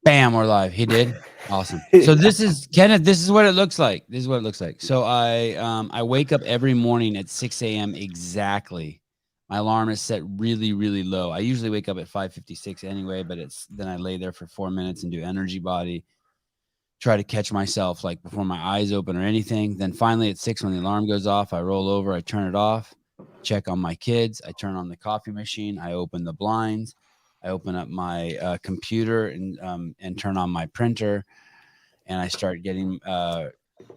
Bam, we're live. He did. Awesome. So this is Kenneth. This is what it looks like. This is what it looks like. So I wake up every morning at 6 a.m. exactly. My alarm is set really, really low. I usually wake up at 5:56 anyway, but then I lay there for 4 minutes and do energy body. Try to catch myself like before my eyes open or anything. Then finally at 6, when the alarm goes off, I roll over, I turn it off, check on my kids, I turn on the coffee machine, I open the blinds, I open up my computer and turn on my printer, and I start getting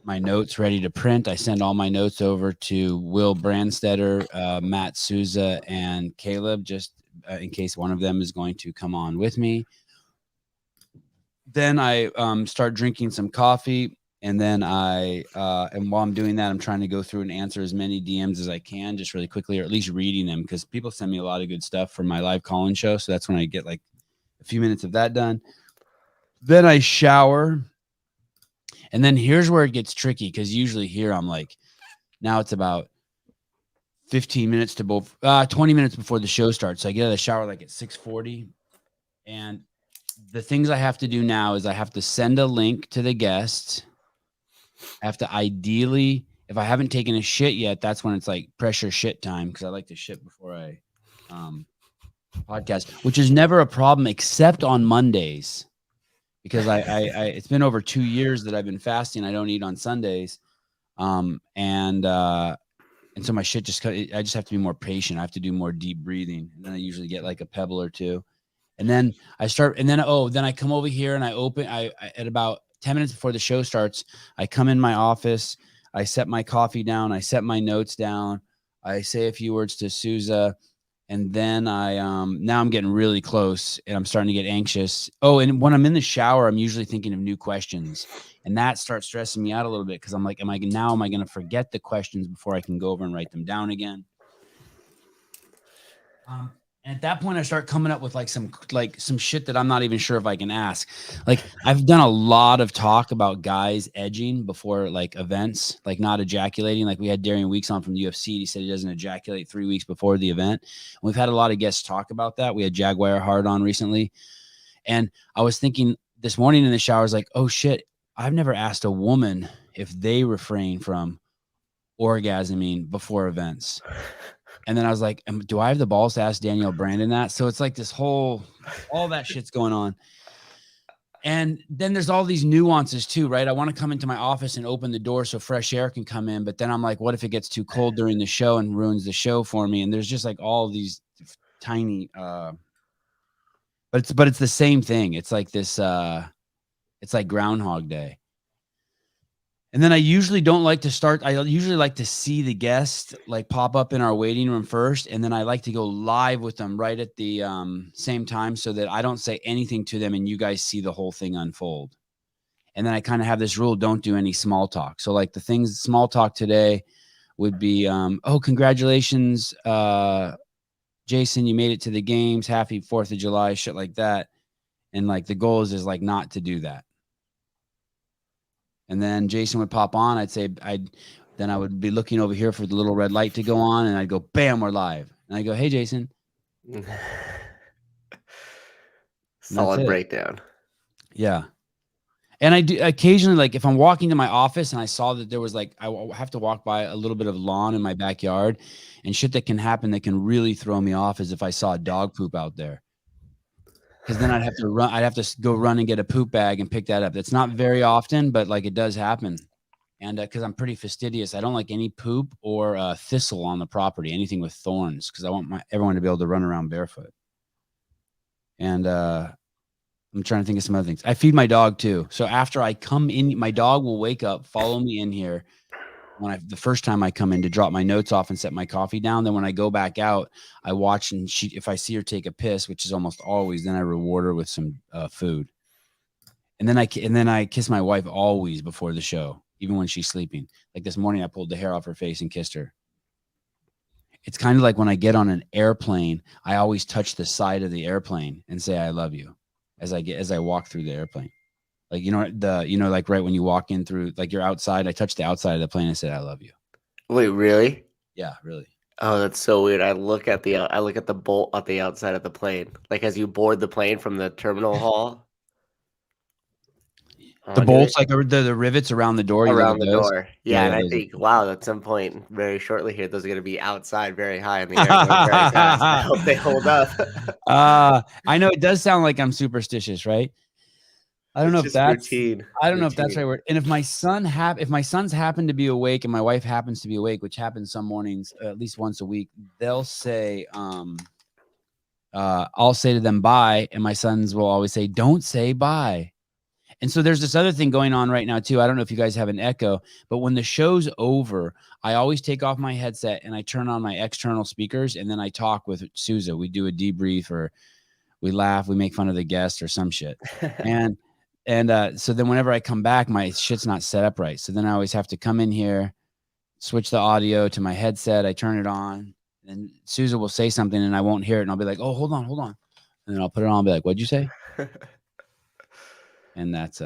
my notes ready to print. I send all my notes over to Will Brandstetter, Matt Souza, and Caleb, just in case one of them is going to come on with me. Then I start drinking some coffee, and then and while I'm doing that, I'm trying to go through and answer as many DMs as I can, just really quickly, or at least reading them, because people send me a lot of good stuff for my live call-in show. So that's when I get like a few minutes of that done. Then I shower, and then here's where it gets tricky, because usually here I'm like, now it's about 15 minutes to 20 minutes before the show starts. So I get out of the shower like at 6:40, and the things I have to do now is I have to send a link to the guest. I have to ideally, if I haven't taken a shit yet, that's when it's like pressure shit time, because I like to shit before I podcast, which is never a problem except on Mondays, because I it's been over 2 years that I've been fasting. I don't eat on Sundays, and so my shit I just have to be more patient. I have to do more deep breathing, and then I usually get like a pebble or two. And then I start, and then I come over here and I open, I at about 10 minutes before the show starts, I come in my office, I set my coffee down, I set my notes down, I say a few words to Souza, and then now I'm getting really close and I'm starting to get anxious. Oh, and when I'm in the shower, I'm usually thinking of new questions, and that starts stressing me out a little bit, because I'm like, am I going to forget the questions before I can go over and write them down again? And at that point, I start coming up with some shit that I'm not even sure if I can ask. Like, I've done a lot of talk about guys edging before like events, like not ejaculating. Like we had Darian Weeks on from the UFC. He said he doesn't ejaculate 3 weeks before the event. And we've had a lot of guests talk about that. We had Jaguar Hard on recently. And I was thinking this morning in the shower, I was like, oh shit, I've never asked a woman if they refrain from orgasming before events. And then I was like, do I have the balls to ask Danielle Brandon that? So it's like this all that shit's going on. And then there's all these nuances too, right? I want to come into my office and open the door so fresh air can come in. But then I'm like, what if it gets too cold during the show and ruins the show for me? And there's just like all these tiny, but it's the same thing. It's like this, it's like Groundhog Day. And then I usually don't like to start. I usually like to see the guest like pop up in our waiting room first. And then I like to go live with them right at the same time, so that I don't say anything to them and you guys see the whole thing unfold. And then I kind of have this rule: don't do any small talk. So like small talk today would be, oh, congratulations, Jayson, you made it to the games. Happy 4th of July, shit like that. And like the goal is like not to do that. And then Jayson would pop on. Then I would be looking over here for the little red light to go on, and I'd go, bam, we're live. And I go, hey, Jayson. Solid breakdown. Yeah. And I do occasionally, like if I'm walking to my office and I saw that there was like, I have to walk by a little bit of lawn in my backyard, and shit that can happen that can really throw me off is if I saw a dog poop out there. Because then I'd have to run. I'd have to go run and get a poop bag and pick that up. That's not very often, but like it does happen. And because I'm pretty fastidious, I don't like any poop or thistle on the property, anything with thorns, because I want everyone to be able to run around barefoot. And I'm trying to think of some other things. I feed my dog too. So after I come in, my dog will wake up, follow me in here. The first time I come in to drop my notes off and set my coffee down, then when I go back out, I watch, and if I see her take a piss, which is almost always, then I reward her with some food. And then I kiss my wife always before the show, even when she's sleeping. Like this morning, I pulled the hair off her face and kissed her. It's kind of like when I get on an airplane, I always touch the side of the airplane and say I love you as I walk through the airplane. Like, like right when you walk in through, like you're outside, I touched the outside of the plane and said, I love you. Wait, really? Yeah, really. Oh, that's so weird. I look at the bolt at the outside of the plane, like as you board the plane from the terminal hall. The On it bolts, like the rivets around the door. You look around at the those. door. Yeah, Yeah, and I those. think, wow, at some point very shortly here, those are gonna be outside very high in the air going very fast. I hope they hold up. I know it does sound like I'm superstitious, right? I don't know It's if just that's routine. I don't know if that's right word. And if my sons happen to be awake and my wife happens to be awake, which happens some mornings, at least once a week, they'll say, I'll say to them bye, and my sons will always say, "Don't say bye." And so there's this other thing going on right now too. I don't know if you guys have an echo, but when the show's over, I always take off my headset and I turn on my external speakers, and then I talk with Souza. We do a debrief, or we laugh, we make fun of the guest or some shit. And so then whenever I come back, my shit's not set up right. So then I always have to come in here, switch the audio to my headset. I turn it on, and Souza will say something and I won't hear it. And I'll be like, "Oh, hold on. And then I'll put it on and be like, "What'd you say?" And that's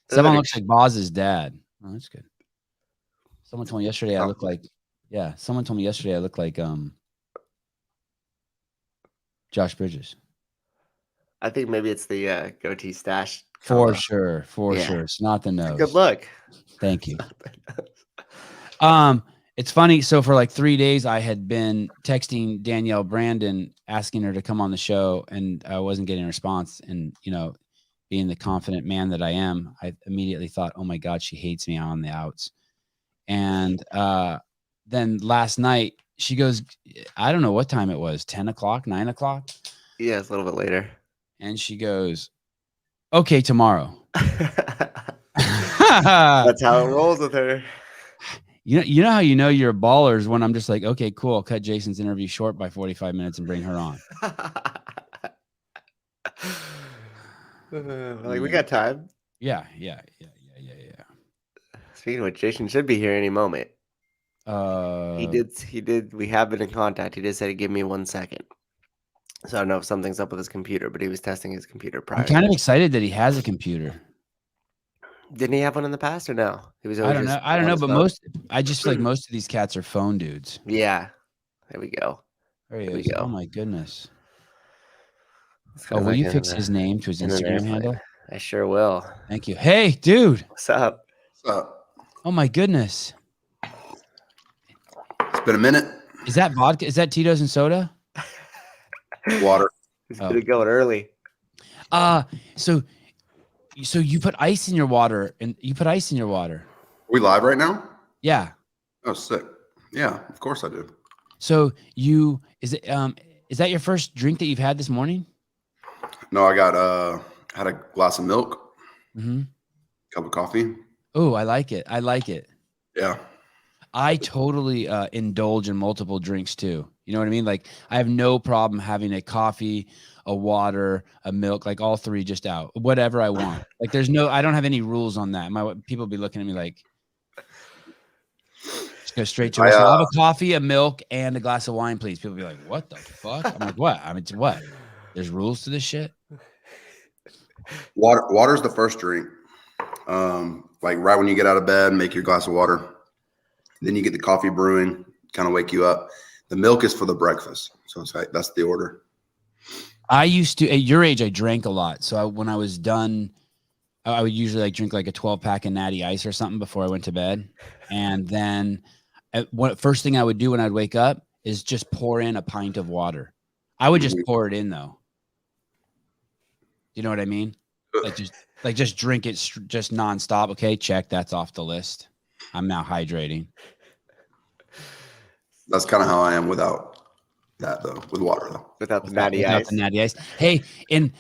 someone looks like Boz's dad. Oh, that's good. Someone told me yesterday I look like Josh Bridges. I think maybe it's the goatee stash. For Combo. sure. It's not the nose. Good look. Thank you. It's funny. So for like 3 days, I had been texting Danielle Brandon, asking her to come on the show, and I wasn't getting a response. And, being the confident man that I am, I immediately thought, oh my God, she hates me on the outs. And then last night she goes, I don't know what time it was, 10 o'clock, 9 o'clock. Yeah, it's a little bit later. And she goes, okay, tomorrow. That's how it rolls with her. You know how you're a baller is when I'm just like, okay, cool. I'll cut Jason's interview short by 45 minutes and bring her on. Like, we got time. Yeah. Speaking of which, Jason should be here any moment. He did. We have been in contact. He just said he'd give me 1 second. So I don't know if something's up with his computer, but he was testing his computer prior. I'm kind of excited that he has a computer. Didn't he have one in the past or no? He was. I don't know, but I just feel like most of these cats are phone dudes. Yeah. There we go. There he is. Oh my goodness. Oh, will you fix his name to his Instagram handle? I sure will. Thank you. Hey, dude. What's up? Oh my goodness. It's been a minute. Is that vodka? Is that Tito's and soda? Water. He's gonna go early. So you put ice in your water, We live right now? Yeah. Oh, sick. Yeah, of course I do. So is that your first drink that you've had this morning? No, I got had a glass of milk, cup of coffee. Oh, I like it. Yeah. I totally indulge in multiple drinks too. You know what I mean? Like I have no problem having a coffee, a water, a milk, like all three just out, whatever I want. Like I don't have any rules on that. People be looking at me like, just go straight to it. So I'll have a coffee, a milk, and a glass of wine, please. People be like, what the fuck? I'm like, what? I mean, what? There's rules to this shit? Water's the first drink. Like right when you get out of bed, make your glass of water. Then you get the coffee brewing, kind of wake you up. The milk is for the breakfast. So it's like, that's the order. I used to, at your age, I drank a lot. So when I was done, I would usually drink like a 12-pack of Natty Ice or something before I went to bed. And then first thing I would do when I'd wake up is just pour in a pint of water. I would just pour it in though. You know what I mean? Just drink it just nonstop. Okay, check. That's off the list. I'm now hydrating. That's kind of how I am without that though, with water though. Without the Natty Ice. Hey, and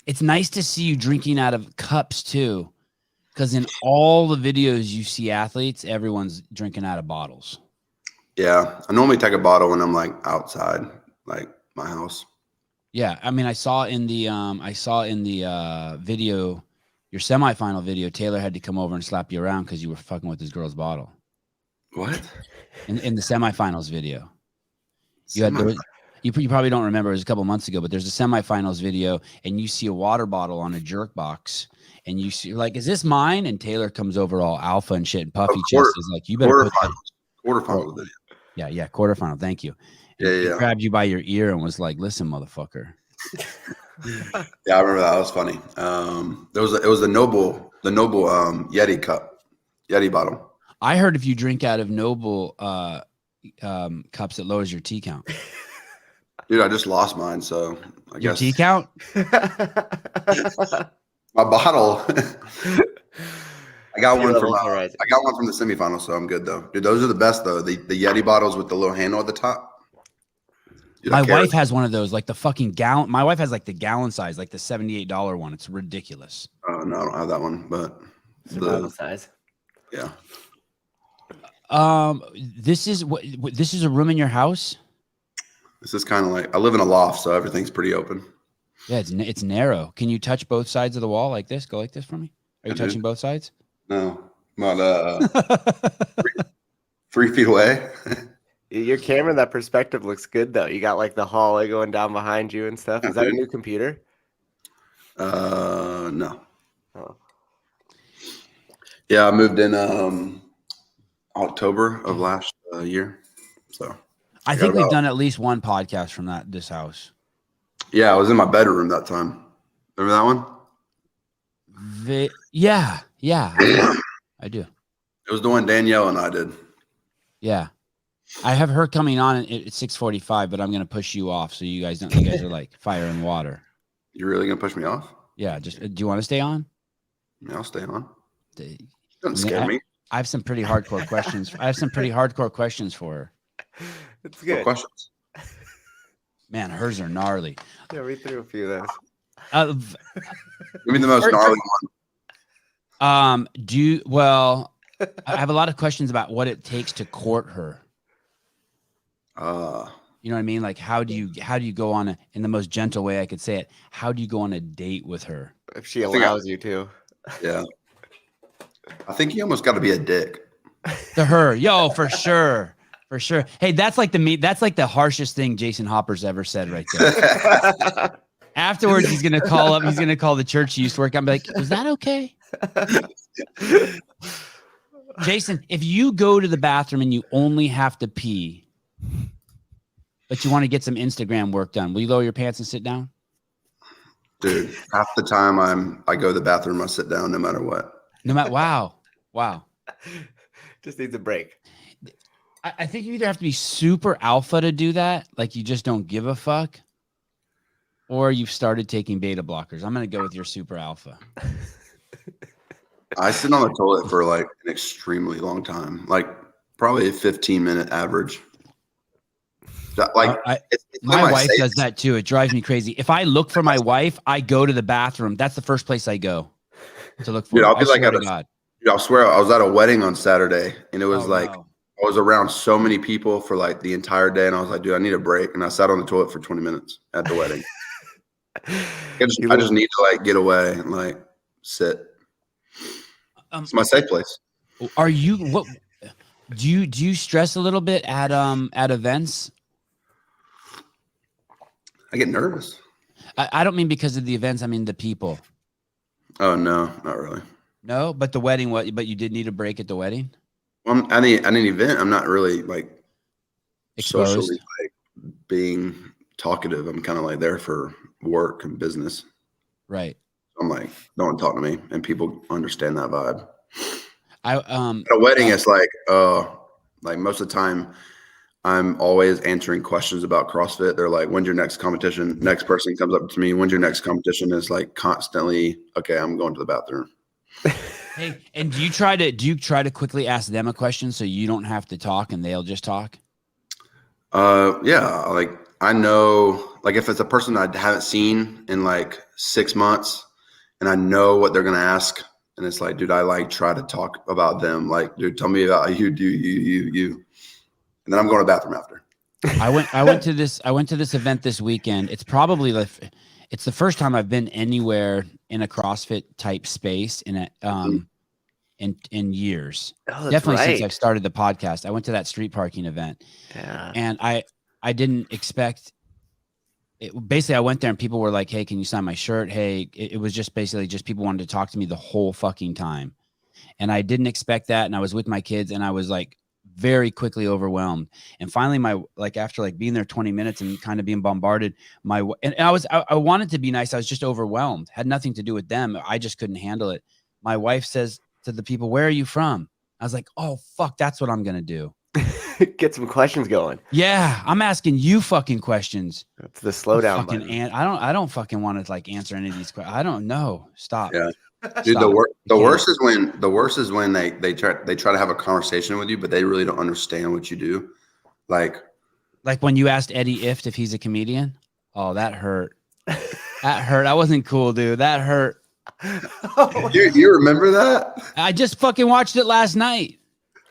it's nice to see you drinking out of cups too, because in all the videos you see athletes, everyone's drinking out of bottles. Yeah, I normally take a bottle when I'm like outside, like my house. Yeah, I mean, I saw in the video, your semifinal video, Taylor had to come over and slap you around because you were fucking with this girl's bottle. What? In the semifinals video, you probably don't remember. It was a couple months ago, but there's a semifinals video, and you see a water bottle on a jerk box, and you see like, is this mine? And Taylor comes over all alpha and shit and puffy chest is like, you better put quarterfinals video. Yeah. Quarterfinal. Thank you. Yeah, He yeah. grabbed you by your ear and was like, "Listen, motherfucker." Yeah, I remember that. That was funny. It was the Noble Yeti cup, Yeti bottle. I heard if you drink out of Noble cups, it lowers your T count. Dude, I just lost mine, so I Your guess T count? my bottle. I got one from Right. I got one from the semifinals, so I'm good though. Dude, those are the best though. The Yeti bottles with the little handle at the top. Dude, My wife has one of those, like the fucking gallon. My wife has like the gallon size, like the $78 one. It's ridiculous. No, I don't have that one, but Survival size. Yeah. This is this is a room in your house? This is kind of like I live in a loft, so everything's pretty open. Yeah, it's narrow. Can you touch both sides of the wall like this? Go like this for me. Are you touching both sides? No, not 3 feet away. Your camera, that perspective looks good though. You got like the hallway going down behind you and stuff. Is that a new computer? No. Oh. Yeah, I moved in October of last year. So I think we've done at least one podcast from this house. Yeah, I was in my bedroom that time. Remember that one? Yeah, I do. It was the one Danielle and I did. Yeah, I have her coming on at 6:45, but I'm gonna push you off so you guys don't. You guys are like fire and water. You're really gonna push me off? Yeah. Just do you want to stay on? Yeah, I'll stay on. The- Don't scare me. I have some pretty hardcore questions. I have some pretty hardcore questions for her. It's good. What questions? Man, hers are gnarly. Yeah, read through a few of those. Give me the most gnarly one. I have a lot of questions about what it takes to court her. You know what I mean? Like, how do you go on in the most gentle way I could say it? How do you go on a date with her? If she allows you to. Yeah. I think you almost got to be a dick. To her, yo, for sure. For sure. Hey, that's like the harshest thing Jayson Hopper's ever said right there. Afterwards, he's gonna call the church he used to work at and be like, "Was that okay?" Jayson, if you go to the bathroom and you only have to pee, but you want to get some Instagram work done, will you lower your pants and sit down? Dude, half the time I go to the bathroom, I sit down no matter what. No matter. Wow. Just needs a break. I think you either have to be super alpha to do that, like you just don't give a fuck, or you've started taking beta blockers. I'm going to go with your super alpha. I sit on the toilet for like an extremely long time, like probably a 15-minute average. Like my wife does that too. It drives me crazy. If I look for my wife, I go to the bathroom. That's the first place I go to look for. Dude, her. I'll be like, God. Dude, I'll swear, I was at a wedding on Saturday, and it was no. I was around so many people for like the entire day, and I was like, dude, I need a break. And I sat on the toilet for 20 minutes at the wedding. I just need to like get away and like sit. It's my safe place. Are you what? Do you stress a little bit at events? I get nervous. I don't mean because of the events. I mean the people. Oh no, not really. No, but the wedding. What? But you did need a break at the wedding. Well, at an event, I'm not really like Exposed. socially like being talkative. I'm kind of like there for work and business. Right. I'm like, no one talk to me, and people understand that vibe. At a wedding, it's like most of the time, I'm always answering questions about CrossFit. They're like, when's your next competition? Next person comes up to me, when's your next competition? Is like constantly, okay, I'm going to the bathroom. Hey, and do you try to quickly ask them a question so you don't have to talk and they'll just talk? Yeah, like I know, like if it's a person I haven't seen in like 6 months, and I know what they're gonna ask, and it's like, dude, I like try to talk about them. Like, dude, tell me about you, and then I'm going to the bathroom after. I went to this event this weekend. It's probably it's the first time I've been anywhere in a CrossFit type space in years. Oh, definitely since I've started the podcast. I went to that street parking event. Yeah. And I didn't expect it. Basically, I went there and people were like, "Hey, can you sign my shirt?" Hey, it was just basically just people wanted to talk to me the whole fucking time. And I didn't expect that. And I was with my kids and I was like very quickly overwhelmed. And finally, after like being there 20 minutes and kind of being bombarded, and I wanted to be nice. I was just overwhelmed. Had nothing to do with them. I just couldn't handle it. My wife says to the people, "Where are you from?" I was like, "Oh, fuck, that's what I'm going to do." Get some questions going. Yeah. I'm asking you fucking questions. That's the slowdown button. And I don't fucking want to like answer any of these questions. I don't know. Stop. Yeah. Dude, Stop. the worst is when they try to have a conversation with you, but they really don't understand what you do. Like when you asked Eddie if he's a comedian. Oh, that hurt. That hurt. That wasn't cool, dude. That hurt. you remember that? I just fucking watched it last night.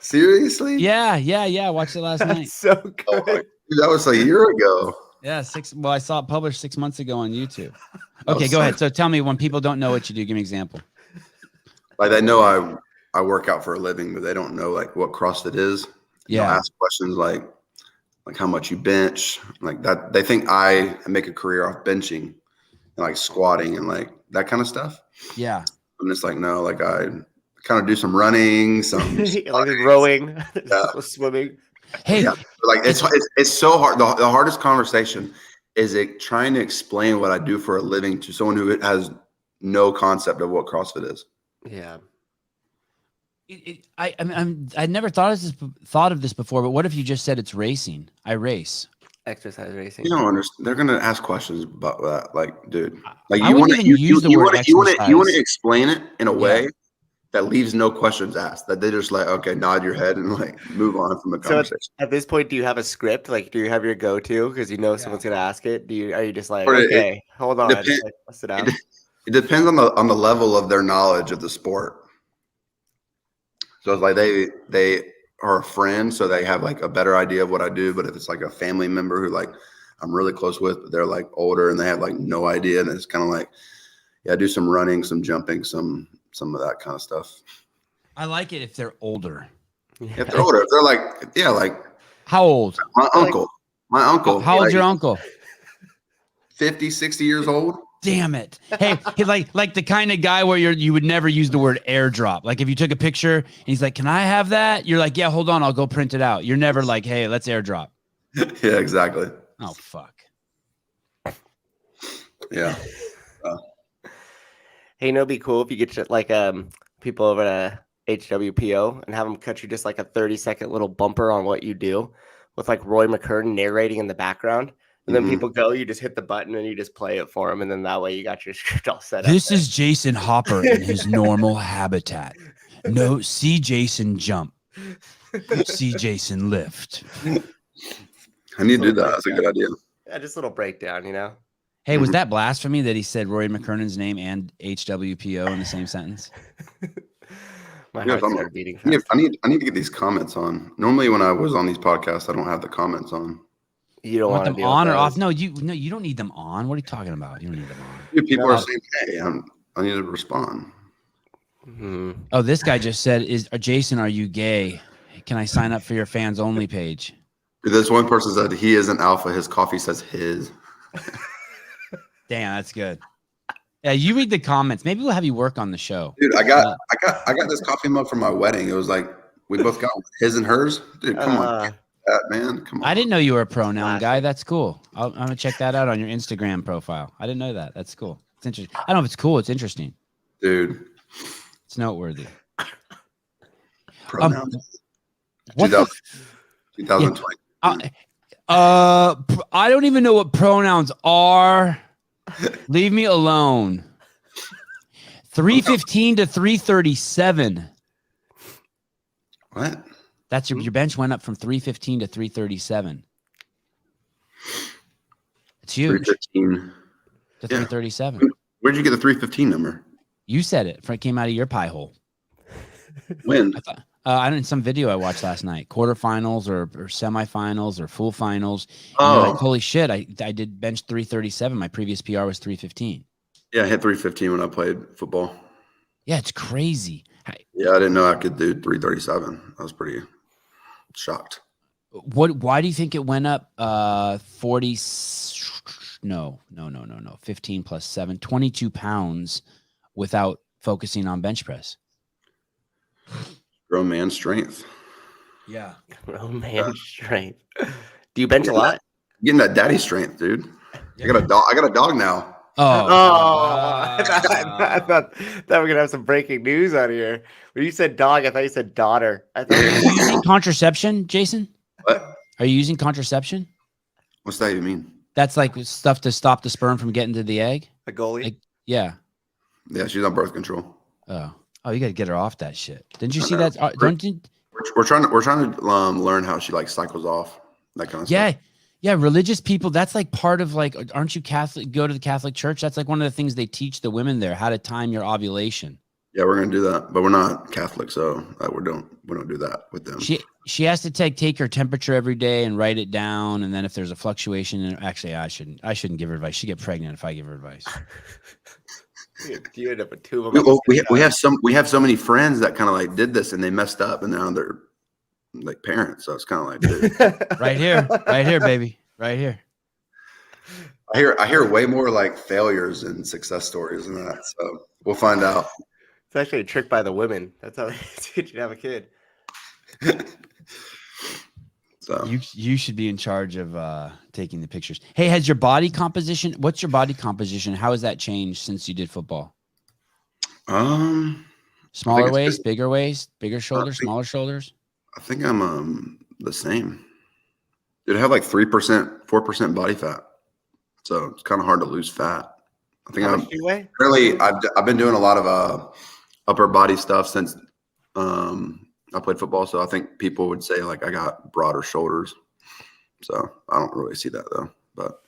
Seriously? Yeah. I watched it last night. So good. Oh, dude, that was a year ago. Yeah, I saw it published 6 months ago on YouTube. Okay, go ahead. So tell me, when people don't know what you do, give me an example. Like they know I work out for a living, but they don't know like what CrossFit is. Yeah. They'll ask questions like how much you bench, like that. They think I make a career off benching and like squatting and like that kind of stuff. Yeah. I'm just like, no, like I kind of do some running, some like rowing, swimming. Hey, yeah, like it's so hard. The hardest conversation is trying to explain what I do for a living to someone who has no concept of what CrossFit is. Yeah. I never thought of this before, but what if you just said it's racing? I race. Exercise racing. You don't understand. They're gonna ask questions about that. Like, dude, like I wouldn't even use the word exercise. You want to explain it in a way that leaves no questions asked. That they just like, okay, nod your head and like move on from the conversation. So at this point, do you have a script? Like, do you have your go-to because you know someone's gonna ask it? Are you just like, okay, hold on, sit down? It depends on the level of their knowledge of the sport. So it's like they are a friend, so they have like a better idea of what I do. But if it's like a family member who like I'm really close with, but they're like older and they have like no idea, and it's kind of like, yeah, I do some running, some jumping, some of that kind of stuff. I like it if they're older. If they're older, if they're like, yeah, like how old? My uncle. How old's your uncle? 50, 60 years old. Damn it. Hey, he like the kind of guy where you would never use the word airdrop. Like if you took a picture and he's like, "Can I have that?" You're like, "Yeah, hold on, I'll go print it out." You're never like, "Hey, let's airdrop." Yeah, exactly. Oh, fuck. Yeah. Hey, it'd be cool if you get to, like people over at HWPO and have them cut you just like a 30-second little bumper on what you do with like Roy McKern narrating in the background. And then people go, you just hit the button and you just play it for them. And then that way you got your script all set up. This is Jayson Hopper in his normal habitat. No, see Jayson jump. See Jayson lift. I need to do that. That's a good idea. Yeah, just a little breakdown, you know? Hey, was that blasphemy that he said Roy McKernan's name and HWPO in the same sentence? My heart started beating fast. I need to get these comments on. Normally when I was on these podcasts, I don't have the comments on. You don't want them on or off? No, you don't need them on. What are you talking about? You don't need them on. Dude, people are saying, "Hey, I need to respond." Mm-hmm. Oh, this guy just said, Jayson, are you gay? Can I sign up for your fans only page? Dude, this one person said he isn't alpha. His coffee says his. Damn, that's good. Yeah, you read the comments. Maybe we'll have you work on the show. Dude, I got this coffee mug for my wedding. It was like we both got his and hers. Dude, come on. That, man, come on. I didn't know you were a pronoun guy. That's cool. I'm gonna check that out on your Instagram profile. I didn't know that. That's cool. It's interesting. I don't know if it's cool. It's interesting. Dude, it's noteworthy. Pronouns. 2020. I don't even know what pronouns are. Leave me alone. 315 to 337. What? That's your bench went up from 315 to 337. It's huge. 315 to 337. Where'd you get the 315 number? You said it. It came out of your pie hole. When? I didn't. Some video I watched last night. Quarterfinals or semifinals or full finals. Oh, like, holy shit! I did bench 337. My previous PR was 315. Yeah, I hit 315 when I played football. Yeah, it's crazy. Yeah, I didn't know I could do 337. I was pretty shocked. Why do you think it went up 40? No. 15 plus 7, 22 pounds without focusing on bench press. Grown man strength. Yeah. Grown man strength. Do you bench a lot? Getting that daddy strength, dude. I got a dog. I got a dog now. I thought we're gonna have some breaking news out here. When you said dog, I thought you said daughter. I thought Are you using contraception, Jason? What? Are you using contraception? What's that even mean? That's like stuff to stop the sperm from getting to the egg. a goalie. Like, yeah. Yeah, she's on birth control. Oh, you got to get her off that shit. Didn't you see that? Don't you? We're trying to learn how she like cycles off, that kind of stuff. Yeah. Religious people. That's like part of like, aren't you Catholic? Go to the Catholic Church. That's like one of the things they teach the women there, how to time your ovulation. Yeah, we're gonna do that, but we're not Catholic, so we don't do that with them. She has to take her temperature every day and write it down, and then if there's a fluctuation, and actually I shouldn't give her advice. She get pregnant if I give her advice. You end up with two of them. We have so many friends that kind of like did this and they messed up, and now they're like parents. So it's kind of like, dude. right here, baby, right here. I hear way more like failures and success stories than that. So we'll find out. It's actually a trick by the women. That's how they get you to have a kid. So you should be in charge of taking the pictures. Hey, what's your body composition? How has that changed since you did football? Smaller waist, bigger waist, bigger shoulders, smaller shoulders. I think I'm the same. Dude, I have like 3%, 4% body fat. So it's kind of hard to lose fat. I think I've been doing a lot of upper body stuff since I played football. So I think people would say like I got broader shoulders. So I don't really see that though. But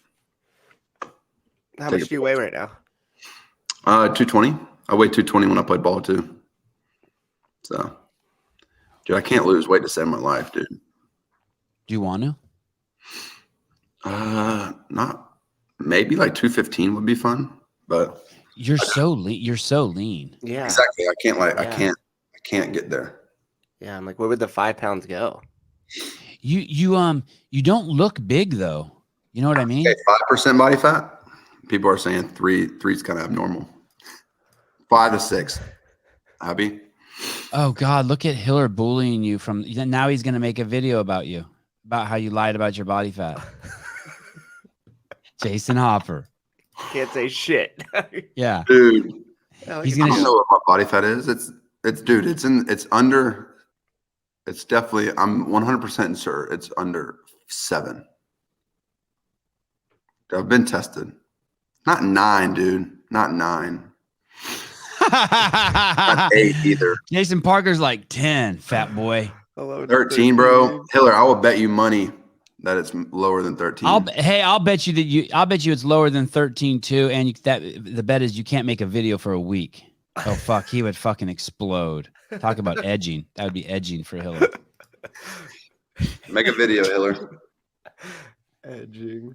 how much do you weigh right now? 220. I weighed 220 when I played ball too. So dude, I can't lose weight to save my life, dude. Do you want to? Not maybe like 215 would be fun, but you're so lean. Yeah, exactly. I can't get there. Yeah, I'm like, where would the 5 pounds go? You don't look big though. You know what I mean? Okay, 5% body fat. People are saying three's kind of abnormal. 5 to 6. Abby. Oh God, look at Hiller bullying you from now. He's gonna make a video about you, about how you lied about your body fat. Jayson Hopper. Can't say shit. Yeah. Dude. He's I don't know what my body fat is. It's under, it's definitely, I'm 100% sure it's under 7. I've been tested. Not 9, dude. Not 9. Not 8 either. Jason Parker's like 10, fat boy. 13, bro. Hiller, I will bet you money that it's lower than 13. I'll bet you it's lower than 13 too. And the bet is you can't make a video for a week. Oh fuck, he would fucking explode. Talk about edging. That would be edging for Hiller. Make a video, Hiller. Edging.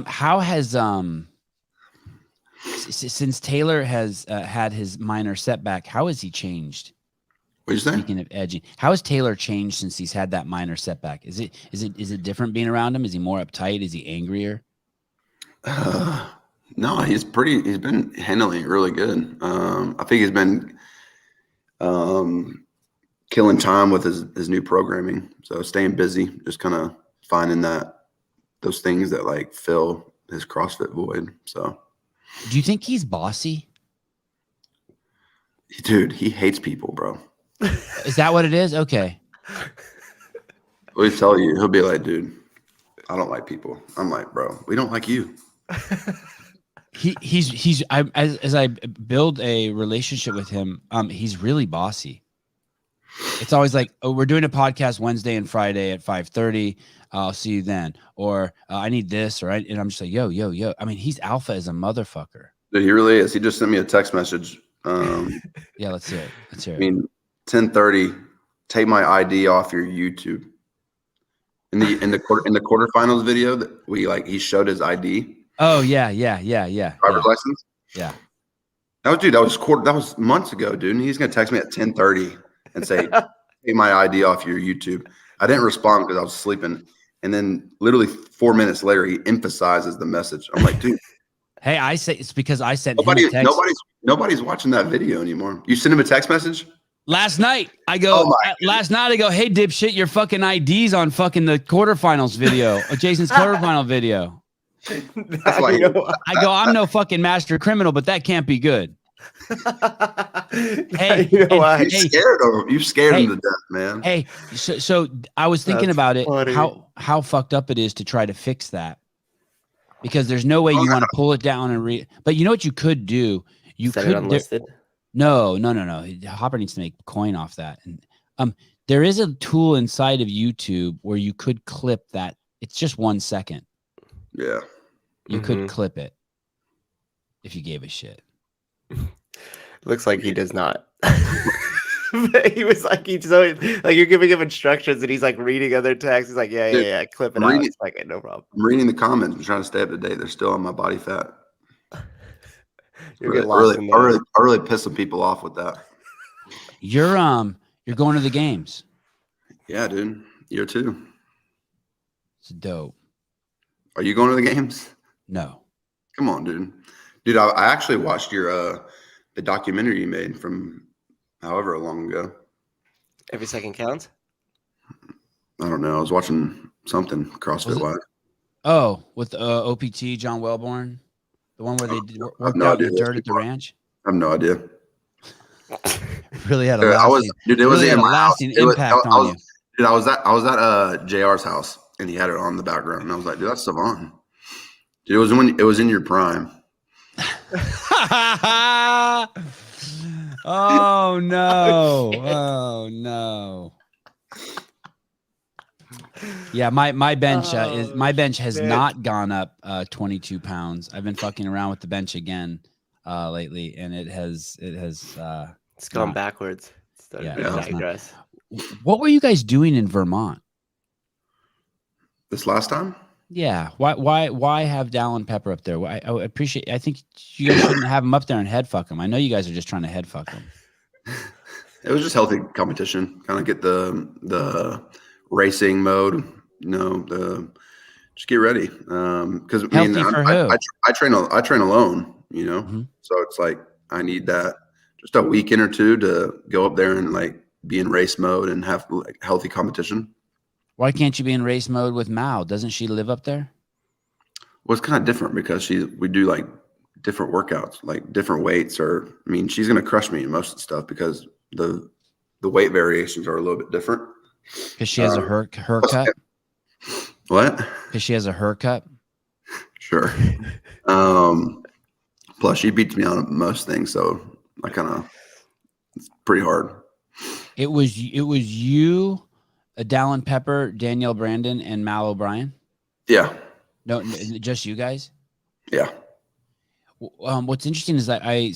How has since Taylor has had his minor setback, how has he changed? What you saying? Speaking of edging, how has Taylor changed since he's had that minor setback? Is it different being around him? Is he more uptight? Is he angrier? No, he's been handling it really good. I think he's been killing time with his new programming. So staying busy, just kind of finding those things that like fill his CrossFit void. So do you think he's bossy? Dude, he hates people, bro. Is that what it is? Okay. He'll tell you, he'll be like, dude, I don't like people. I'm like, bro, we don't like you. As I build a relationship with him, he's really bossy. It's always like, oh, we're doing a podcast Wednesday and Friday at 5:30. I'll see you then. Or I need this, and I'm just like, yo. I mean, he's alpha as a motherfucker. Dude, he really is. He just sent me a text message. Yeah, let's hear it. I mean, 10:30. Take my ID off your YouTube. In the quarterfinals video that he showed his ID. Oh yeah. Driver's license. Yeah. That was months ago, dude. And he's gonna text me at 10:30 and say, "Take my ID off your YouTube." I didn't respond because I was sleeping. And then literally 4 minutes later, he emphasizes the message. I'm like, dude. Hey, I say it's because I sent him a text. Nobody's watching that video anymore. You sent him a text message? Last night I go, hey dipshit, your fucking ID's on fucking the quarterfinals video, Jason's quarterfinal video. That's why I go, I'm no fucking master criminal, but that can't be good. Hey, you know why? You scared him. You scared him to death, man. Hey, so I was thinking about it, funny. how fucked up it is to try to fix that, because there's no way you want to pull it down and but you know what you could do? You Set could it unlisted. No. Hopper needs to make coin off that. And there is a tool inside of YouTube where you could clip that. It's just 1 second. Yeah. You could clip it if you gave a shit. Looks like he does not. He was like, you're giving him instructions and he's like reading other texts. He's like, yeah, clip it out. It's like, no problem. I'm reading the comments and trying to stay up to date. They're still on my body fat. You're getting lost in there. I really piss some people off with that. You're going to the games. Yeah, dude. Year 2. It's dope. Are you going to the games? No. Come on, dude. Dude, I actually watched your the documentary you made from however long ago. Every second counts? I don't know. I was watching something CrossFit Wide. Oh, with OPT John Wellborn, the one where they worked out in the dirt at the ranch. I have no idea. Really had a lasting impact on you. Dude, I was at JR's house and he had it on the background, and I was like, dude, that's Savon. Dude, it was in your prime. Oh no! Oh no! Yeah, my bench has not gone up 22 pounds. I've been fucking around with the bench again lately, and it's gone backwards. What were you guys doing in Vermont this last time? Yeah, why have Dallin Pepper up there? I appreciate. I think you guys shouldn't have him up there and head fuck him. I know you guys are just trying to head fuck him. It was just healthy competition, kind of get the racing mode, just get ready. Because I train alone, so it's like I need that just a weekend or two to go up there and like be in race mode and have like healthy competition. Why can't you be in race mode with Mao? Doesn't she live up there? Well, it's kind of different because we do like different workouts, like different weights, she's going to crush me in most of the stuff because the weight variations are a little bit different. Because she has a haircut? What? Because she has a haircut? Sure. Plus she beats me on most things. So it's pretty hard. It was you, Dallin Pepper, Danielle Brandon, and Mal O'Brien? Yeah. No, just you guys? Yeah. What's interesting is that I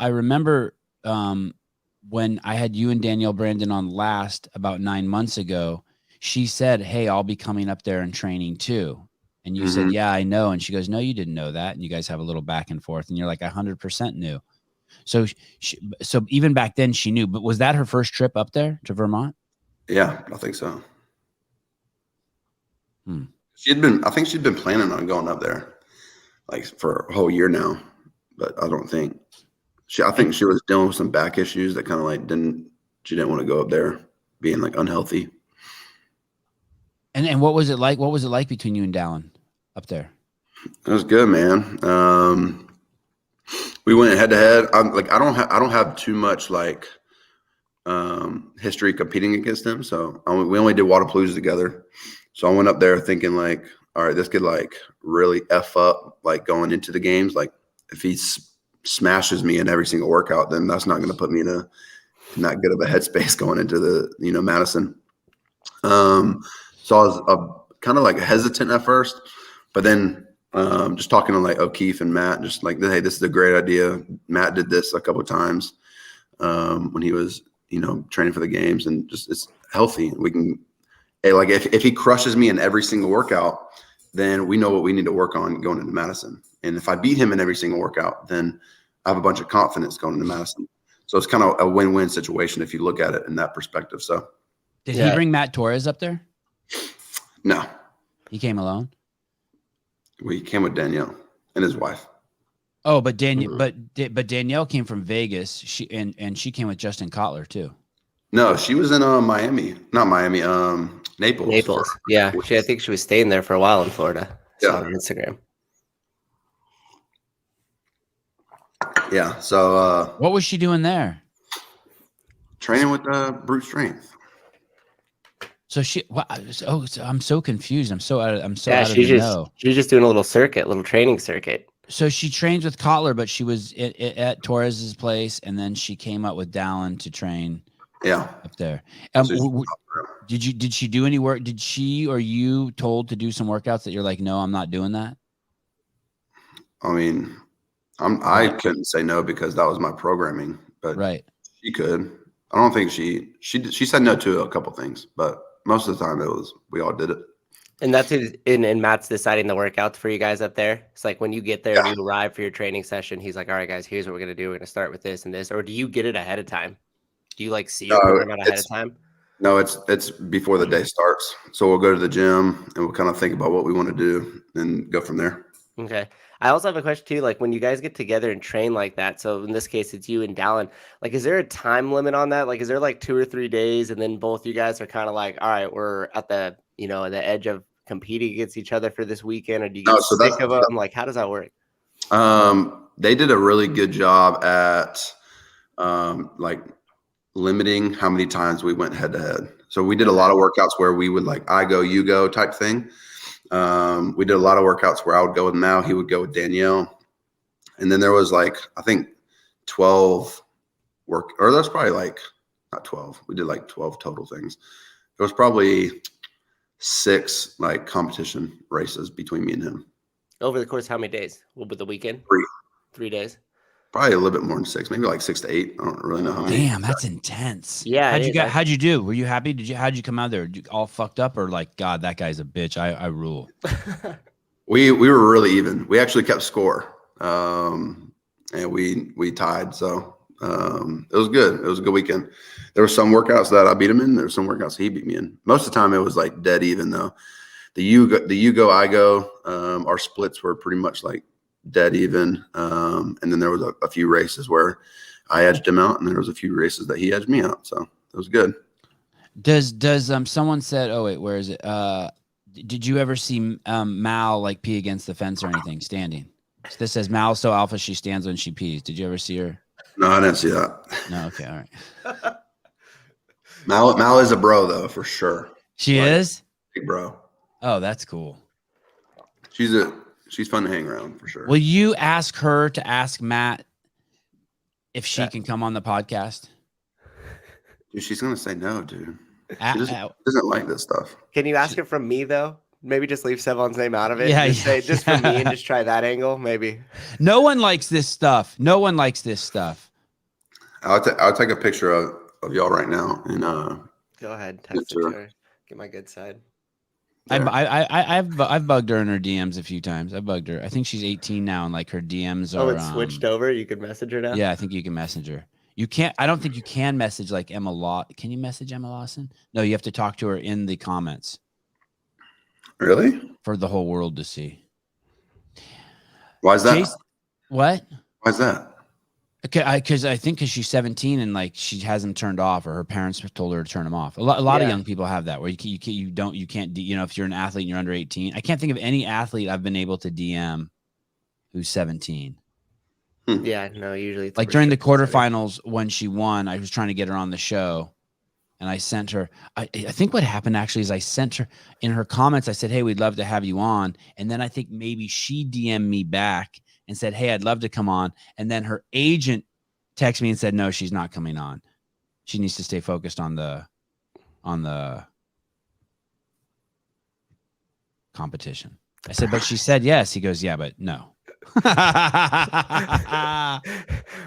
remember when I had you and Danielle Brandon on last about 9 months ago, she said, hey, I'll be coming up there and training too. And you said, yeah, I know. And she goes, no, you didn't know that. And you guys have a little back and forth and you're like 100% knew. So even back then she knew, but was that her first trip up there to Vermont? Yeah, I think so. I think she'd been planning on going up there like for a whole year now, but I don't think I think she was dealing with some back issues that kind of like she didn't want to go up there being like unhealthy. And what was it like? What was it like between you and Dallin up there? It was good, man. We went head to head. I don't have too much like history competing against him. So we only did Wadapalooza together. So I went up there thinking like, all right, this could like really F up like going into the games. Like if he smashes me in every single workout, then that's not going to put me in not good of a headspace going into the, Madison. So I was kind of like hesitant at first, but then just talking to like O'Keefe and Matt, just like, hey, this is a great idea. Matt did this a couple of times when he was, training for the games, and just it's healthy. We can, like if he crushes me in every single workout, then we know what we need to work on going into Madison. And if I beat him in every single workout, then I have a bunch of confidence going into Madison. So it's kind of a win-win situation if you look at it in that perspective. So did he bring Matt Torres up there? No. He came alone? We came with Danielle and his wife. Oh, but Danielle came from Vegas. She came with Justin Kotler too. No, she was in Miami, not Miami, Naples. Naples. Yeah. I think she was staying there for a while in Florida. I saw Yeah. on Instagram. Yeah. So What was she doing there? training with brute strength. So I'm so confused. I'm so out of She's the know. just doing a little training circuit. So she trains with Kotler, but she was at Torres's place, and then she came up with Dallin to train. Yeah. Up there. So Did she do any work? Did she or you told to do some workouts that you're like, no, I'm not doing that? I mean, I couldn't say no because that was my programming, but right. She could. I don't think she said no to a couple things, but most of the time we all did it. And that's in Matt's deciding the workouts for you guys up there. It's like when you get there and you arrive for your training session, he's like, all right, guys, here's what we're going to do. We're going to start with this and this. Or do you get it ahead of time? Do you like see your program out ahead of time? No, it's before the day starts. So we'll go to the gym and we'll kind of think about what we want to do and go from there. Okay. I also have a question too. Like when you guys get together and train like that, so in this case, it's you and Dallin. Like, is there a time limit on that? Like, is there like 2 or 3 days, and then both you guys are kind of like, all right, we're at the the edge of competing against each other for this weekend, or do you get sick of them? Like, how does that work? They did a really good job at like limiting how many times we went head to head. So we did a lot of workouts where we would like I go, you go type thing. We did a lot of workouts where I would go with Mal, he would go with Danielle. And then there was like, I think 12 or there's probably like, not 12. We did like 12 total things. There was probably 6 like competition races between me and him. Over the course of how many days? What about the weekend? 3 days. Probably a little bit more than 6, maybe like 6 to 8. I don't really know how many. Damn, that's intense. Yeah. How'd you do? Were you happy? How'd you come out there? Did you all fucked up or like, God, that guy's a bitch. I rule. We were really even. We actually kept score. And we tied. So it was good. It was a good weekend. There were some workouts that I beat him in. There were some workouts he beat me in. Most of the time it was like dead even though. The you go, I go. Our splits were pretty much like dead even. And then there was a few races where I edged him out, and there was a few races that he edged me out. So it was good. Does someone said, oh wait, where is it? Did you ever see Mal like pee against the fence or anything standing? So this says Mal's so alpha she stands when she pees. Did you ever see her? No, I didn't see that. No, okay, all right. Mal is a bro though, for sure. She is? Big bro. Oh, that's cool. She's fun to hang around for sure. Will you ask her to ask Matt if she can come on the podcast? Dude, she's gonna say no, dude. She doesn't like this stuff. Can you ask her from me though? Maybe just leave Sevon's name out of it. Yeah, say just from me and just try that angle, maybe. No one likes this stuff. No one likes this stuff. I'll take a picture of y'all right now and go ahead, text it to her. Get my good side. I've bugged her in her DMs a few times. I bugged her. I think she's 18 now, and like her DMs are. Oh, it's switched over. You can message her now. Yeah, I think you can message her. You can't. I don't think you can message like Emma Law. Can you message Emma Lawson? No, you have to talk to her in the comments. Really? For the whole world to see. Why is that? Jayson, what? Why is that? Okay, because she's 17 and like she hasn't turned off, or her parents told her to turn them off. A lot of young people have that where you can't if you're an athlete and you're under 18. I can't think of any athlete I've been able to DM who's 17. Yeah, no, usually it's like during the quarterfinals when she won, I was trying to get her on the show, and I sent her. I think what happened actually is I sent her in her comments. I said, "Hey, we'd love to have you on," and then I think maybe she DM'd me back and said, "Hey, I'd love to come on." And then her agent texted me and said, "No, she's not coming on. She needs to stay focused on the competition." I said, "But she said yes." He goes, "Yeah, but no."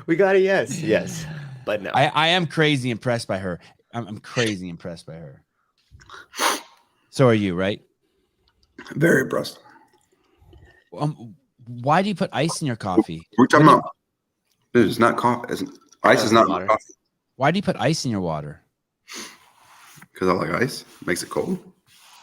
We got a yes, but no. I am crazy impressed by her. I'm crazy impressed by her. So are you, right? Very impressed. Why do you put ice in your coffee? We're talking about, dude, it's not coffee. Ice is not coffee. Why do you put ice in your water? Because I like ice. It makes it cold.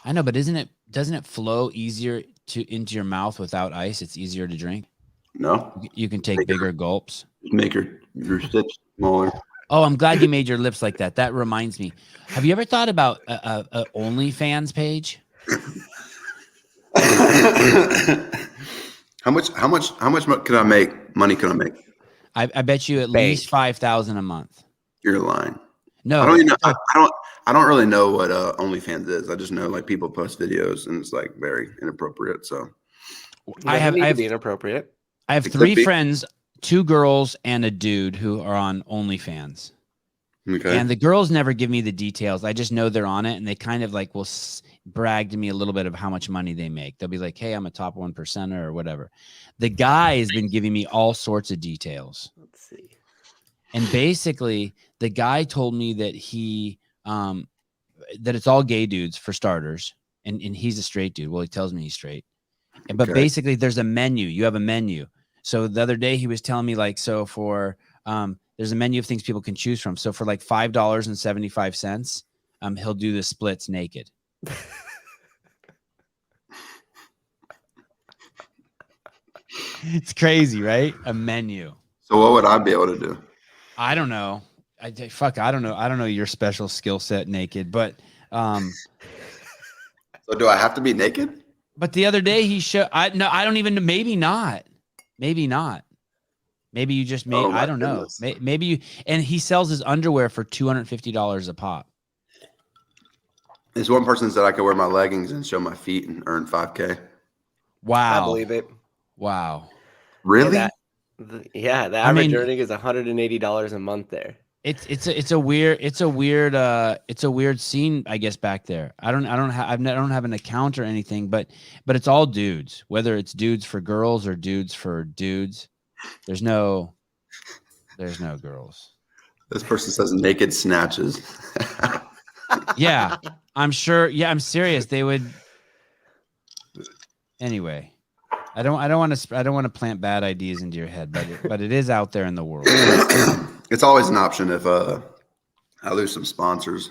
I know, but doesn't it flow easier into your mouth without ice? It's easier to drink. No. You can take bigger gulps. Make your sips smaller. Oh, I'm glad you made your lips like that. That reminds me. Have you ever thought about a OnlyFans page? How much can I make? Money can I make? I bet you at Bank. least 5,000 a month. You're lying. No, I don't even know. so- I don't really know what OnlyFans is. I just know like people post videos and it's like very inappropriate. So I have to be inappropriate. I have It 3 could be. friends, 2 girls and a dude who are on OnlyFans. okay. And the girls never give me the details. I just know they're on it, and they kind of like will brag to me a little bit of how much money they make. They'll be like, "Hey, I'm a top 1%er or whatever." The guy has been giving me all sorts of details. Let's see. And basically, the guy told me that he that it's all gay dudes for starters, and he's a straight dude. Well, he tells me he's straight. But Okay. basically, there's a menu. You have a menu. So the other day he was telling me like, so for there's a menu of things people can choose from. So for like $5.75, he'll do the splits naked. It's crazy, right? A menu. So what would I be able to do? I don't know. I don't know. I don't know your special skill set naked, but So do I have to be naked? but the other day he showed I don't even know. Maybe not. Maybe not. Maybe you just made, Oh, my I don't know. goodness. Maybe you, and he sells his underwear for $250 a pop. This one person said I could wear my leggings and show my feet and earn 5K. Wow. I believe it. Wow. Really? The I average mean- earning is $180 a month there. It's a weird scene, I guess, back there. I don't have an account or anything, but it's all dudes, whether it's dudes for girls or dudes for dudes. There's no girls. This person says naked snatches. Yeah, I'm sure. Yeah, I'm serious. They would. Anyway, I don't want to plant bad ideas into your head, but it is out there in the world. It's always an option if I lose some sponsors.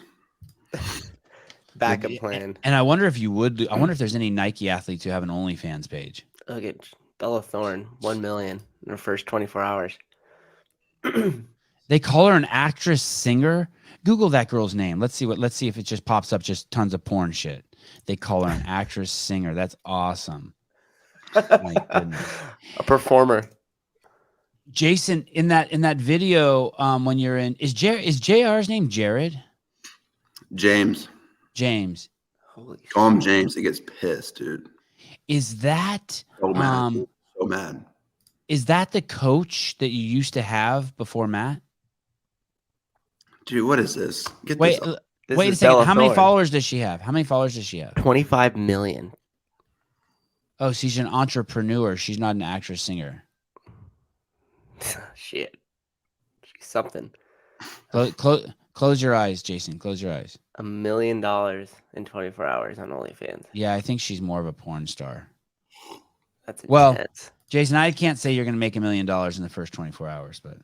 Backup plan. And I wonder if you would. I wonder if there's any Nike athletes who have an OnlyFans page. Look at Bella Thorne, 1 million in her first 24 hours. They call her an actress singer. Google that girl's name. Let's see if it just pops up just tons of porn shit. They call her an actress singer. That's awesome. My goodness. A performer. Jayson, in that video, when you're in, is JR's name Jared? James. James. Holy Call him James. He gets pissed, dude. Is that So mad. Dude. So mad. is that the coach that you used to have before Matt? Dude, what is this? Get Wait, this. wait a second. How many followers does she have? 25 million. Oh, she's an entrepreneur. She's not an actress singer. Shit. She's something. Close your eyes, Jayson. Close your eyes. $1 million in 24 hours on OnlyFans. Yeah, I think she's more of a porn star. That's intense. Well, Jayson, I can't say you're going to make $1 million in the first 24 hours, but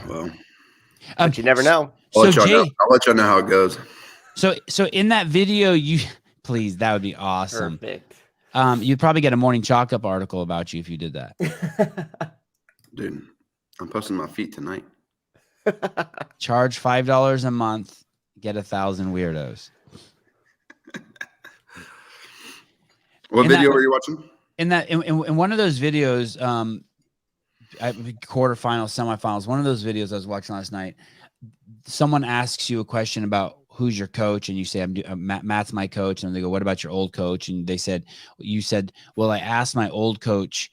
Well, but you never know. I'll let So y'all know. Jay, I'll let y'all know how it goes. so in that video, please, that would be awesome. Perfect. You'd probably get a Morning Chalk Up article about you if you did that. Dude, I'm posting my feet tonight. Charge $5 a month, get 1,000 weirdos. What In video that- were you watching? In one of those videos, quarterfinals, semifinals, one of those videos I was watching last night, someone asks you a question about who's your coach, and you say, Matt's my coach. And they go, what about your old coach? And you said, well, I asked my old coach,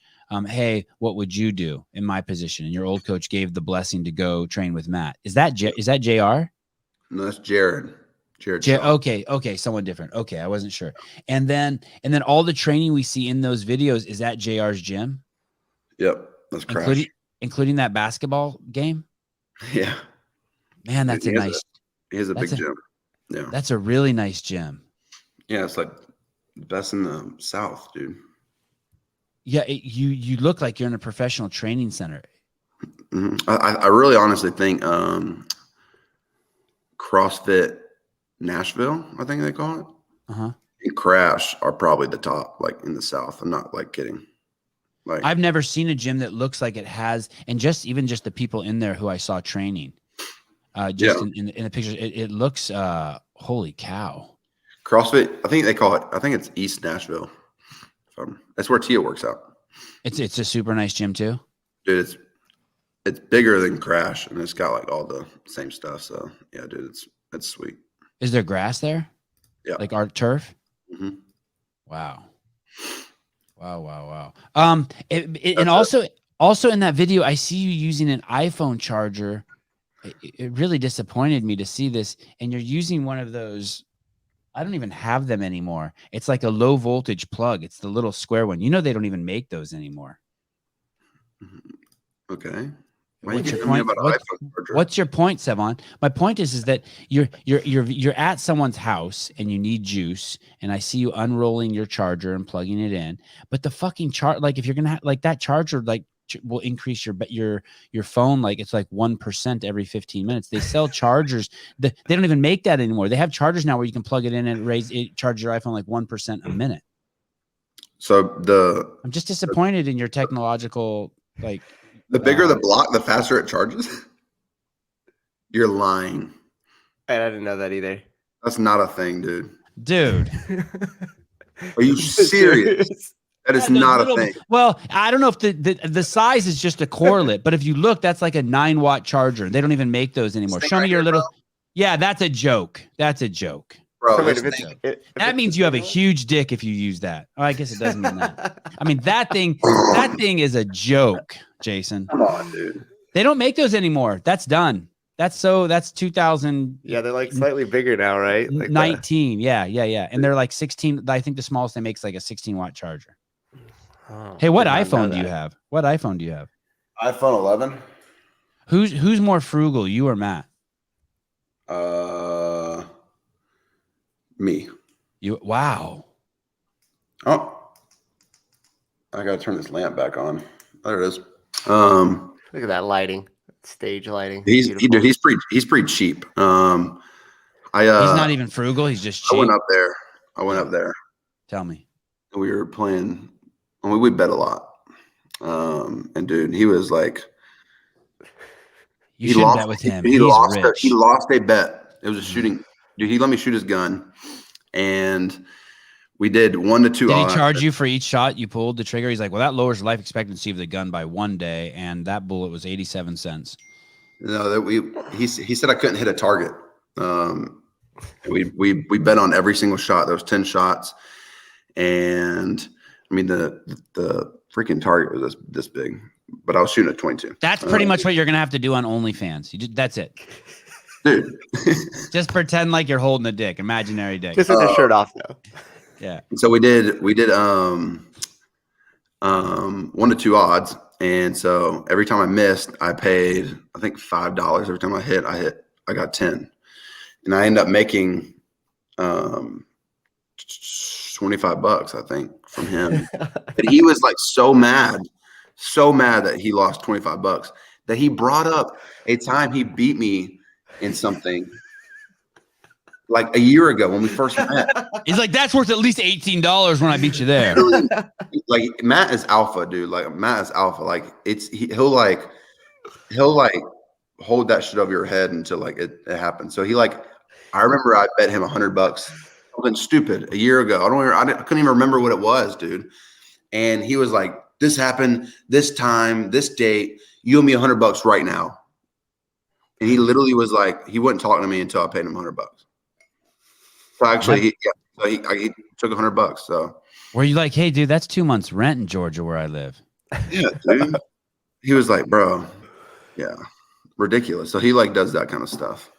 hey, what would you do in my position? And your old coach gave the blessing to go train with Matt. Is that JR? No, that's Jared. Shaw. Okay, someone different. Okay, I wasn't sure. And then all the training we see in those videos is at JR's gym, Yep, that's Crash. including that basketball game. Yeah, Man, that's He a has nice. he has a big That's gym. Yeah, That's a really nice gym. yeah, it's like the best in the South, dude. Yeah, you look like you're in a professional training center. Mhm. I really honestly think CrossFit Nashville, I think they call it, Uh-huh. and Crash are probably the top, like in the South. I'm not like kidding. Like I've never seen a gym that looks like it has, and even just the people in there who I saw training, Just in the pictures, it looks holy cow. CrossFit, I think they call it. I think it's East Nashville. That's where Tia works out. It's a super nice gym too. Dude, it's bigger than Crash, and it's got like all the same stuff. So yeah, dude, it's sweet. Is there grass there? Yeah, like art turf. Mm-hmm. Wow. And also in that video, I see you using an iPhone charger. It really disappointed me to see this, and you're using one of those. I don't even have them anymore. It's like a low voltage plug. It's the little square one. You know, they don't even make those anymore. Okay. What's your point? What's your point, Sevon? My point is that you're at someone's house and you need juice, and I see you unrolling your charger and plugging it in. But the fucking like if you're gonna like that charger will increase your phone like it's like 1% every 15 minutes. They sell chargers. They don't even make that anymore. They have chargers now where you can plug it in and charge your iPhone like 1% a minute. So I'm just disappointed in your technological like. The bigger the block, the faster it charges. You're lying. I didn't know that either. That's not a thing, dude. Dude. Are you serious? That is not a thing. Well, I don't know if the size is just a correlate, but if you look, that's like a 9-watt charger. They don't even make those anymore. Show me your little. Bro. Yeah, that's a joke. That's a joke. Bro, that means you have a huge dick if you use that. Oh, I guess it doesn't mean that. I mean, that thing is a joke, Jayson. Come on, dude. They don't make those anymore. That's done. That's 2000. Yeah, they're like slightly bigger now, right? Like 19. Yeah. And they're like 16. I think the smallest they make is like a 16-watt charger. Oh, hey, what iPhone do you have? What iPhone do you have? iPhone 11. Who's more frugal, you or Matt? Me. You. Wow. Oh, I gotta turn this lamp back on. There it is. Look at that lighting, stage lighting. He's pretty cheap. He's not even frugal. He's just cheap. I went up there. Tell me. We were playing. We bet a lot. And dude, he was like, you should bet with him. He lost a bet. It was a shooting. Dude, he let me shoot his gun, and we did 1 to 2. Did he charge you for each shot you pulled the trigger? He's like, well, that lowers life expectancy of the gun by 1 day, and that bullet was 87 cents. No, he said I couldn't hit a target. We bet on every single shot. There was 10 shots, and I mean the freaking target was this big, but I was shooting at 22. That's pretty much what you're gonna have to do on OnlyFans. That's it. Dude. Just pretend like you're holding a dick, imaginary dick. Just with the shirt off though. Yeah. So we did 1 to 2 odds. And so every time I missed, I paid, I think $5. Every time I hit, I got 10. And I ended up making $25, I think, from him. But he was like so mad that he lost $25 that he brought up a time he beat me in something like a year ago when we first met. He's like, that's worth at least $18 when I beat you there. Like Matt is alpha, dude. Like Matt is alpha. Like he'll hold that shit over your head until like it happens. So I remember I bet him $100, something stupid a year ago. I couldn't even remember what it was, dude. And he was like, this happened this time, this date, you owe me $100 right now. And he literally was like, he wouldn't talk to me until I paid him $100. So actually, he took $100. So were you like, hey, dude, that's 2 months rent in Georgia where I live? Yeah, dude. He was like, bro, yeah, ridiculous. So he does that kind of stuff.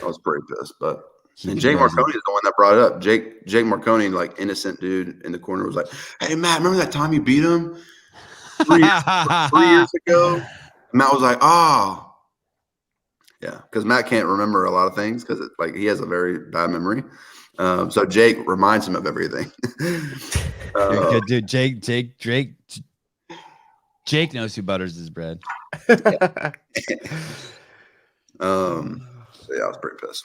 I was pretty pissed, but and Jake Marconi is the one that brought it up. Jake Marconi, like innocent dude in the corner, was like, hey Matt, remember that time you beat him 3 years ago? And Matt was like, oh. Yeah, because Matt can't remember a lot of things because he has a very bad memory. So Jake reminds him of everything. Dude, Jake knows who butters his bread. So yeah, I was pretty pissed.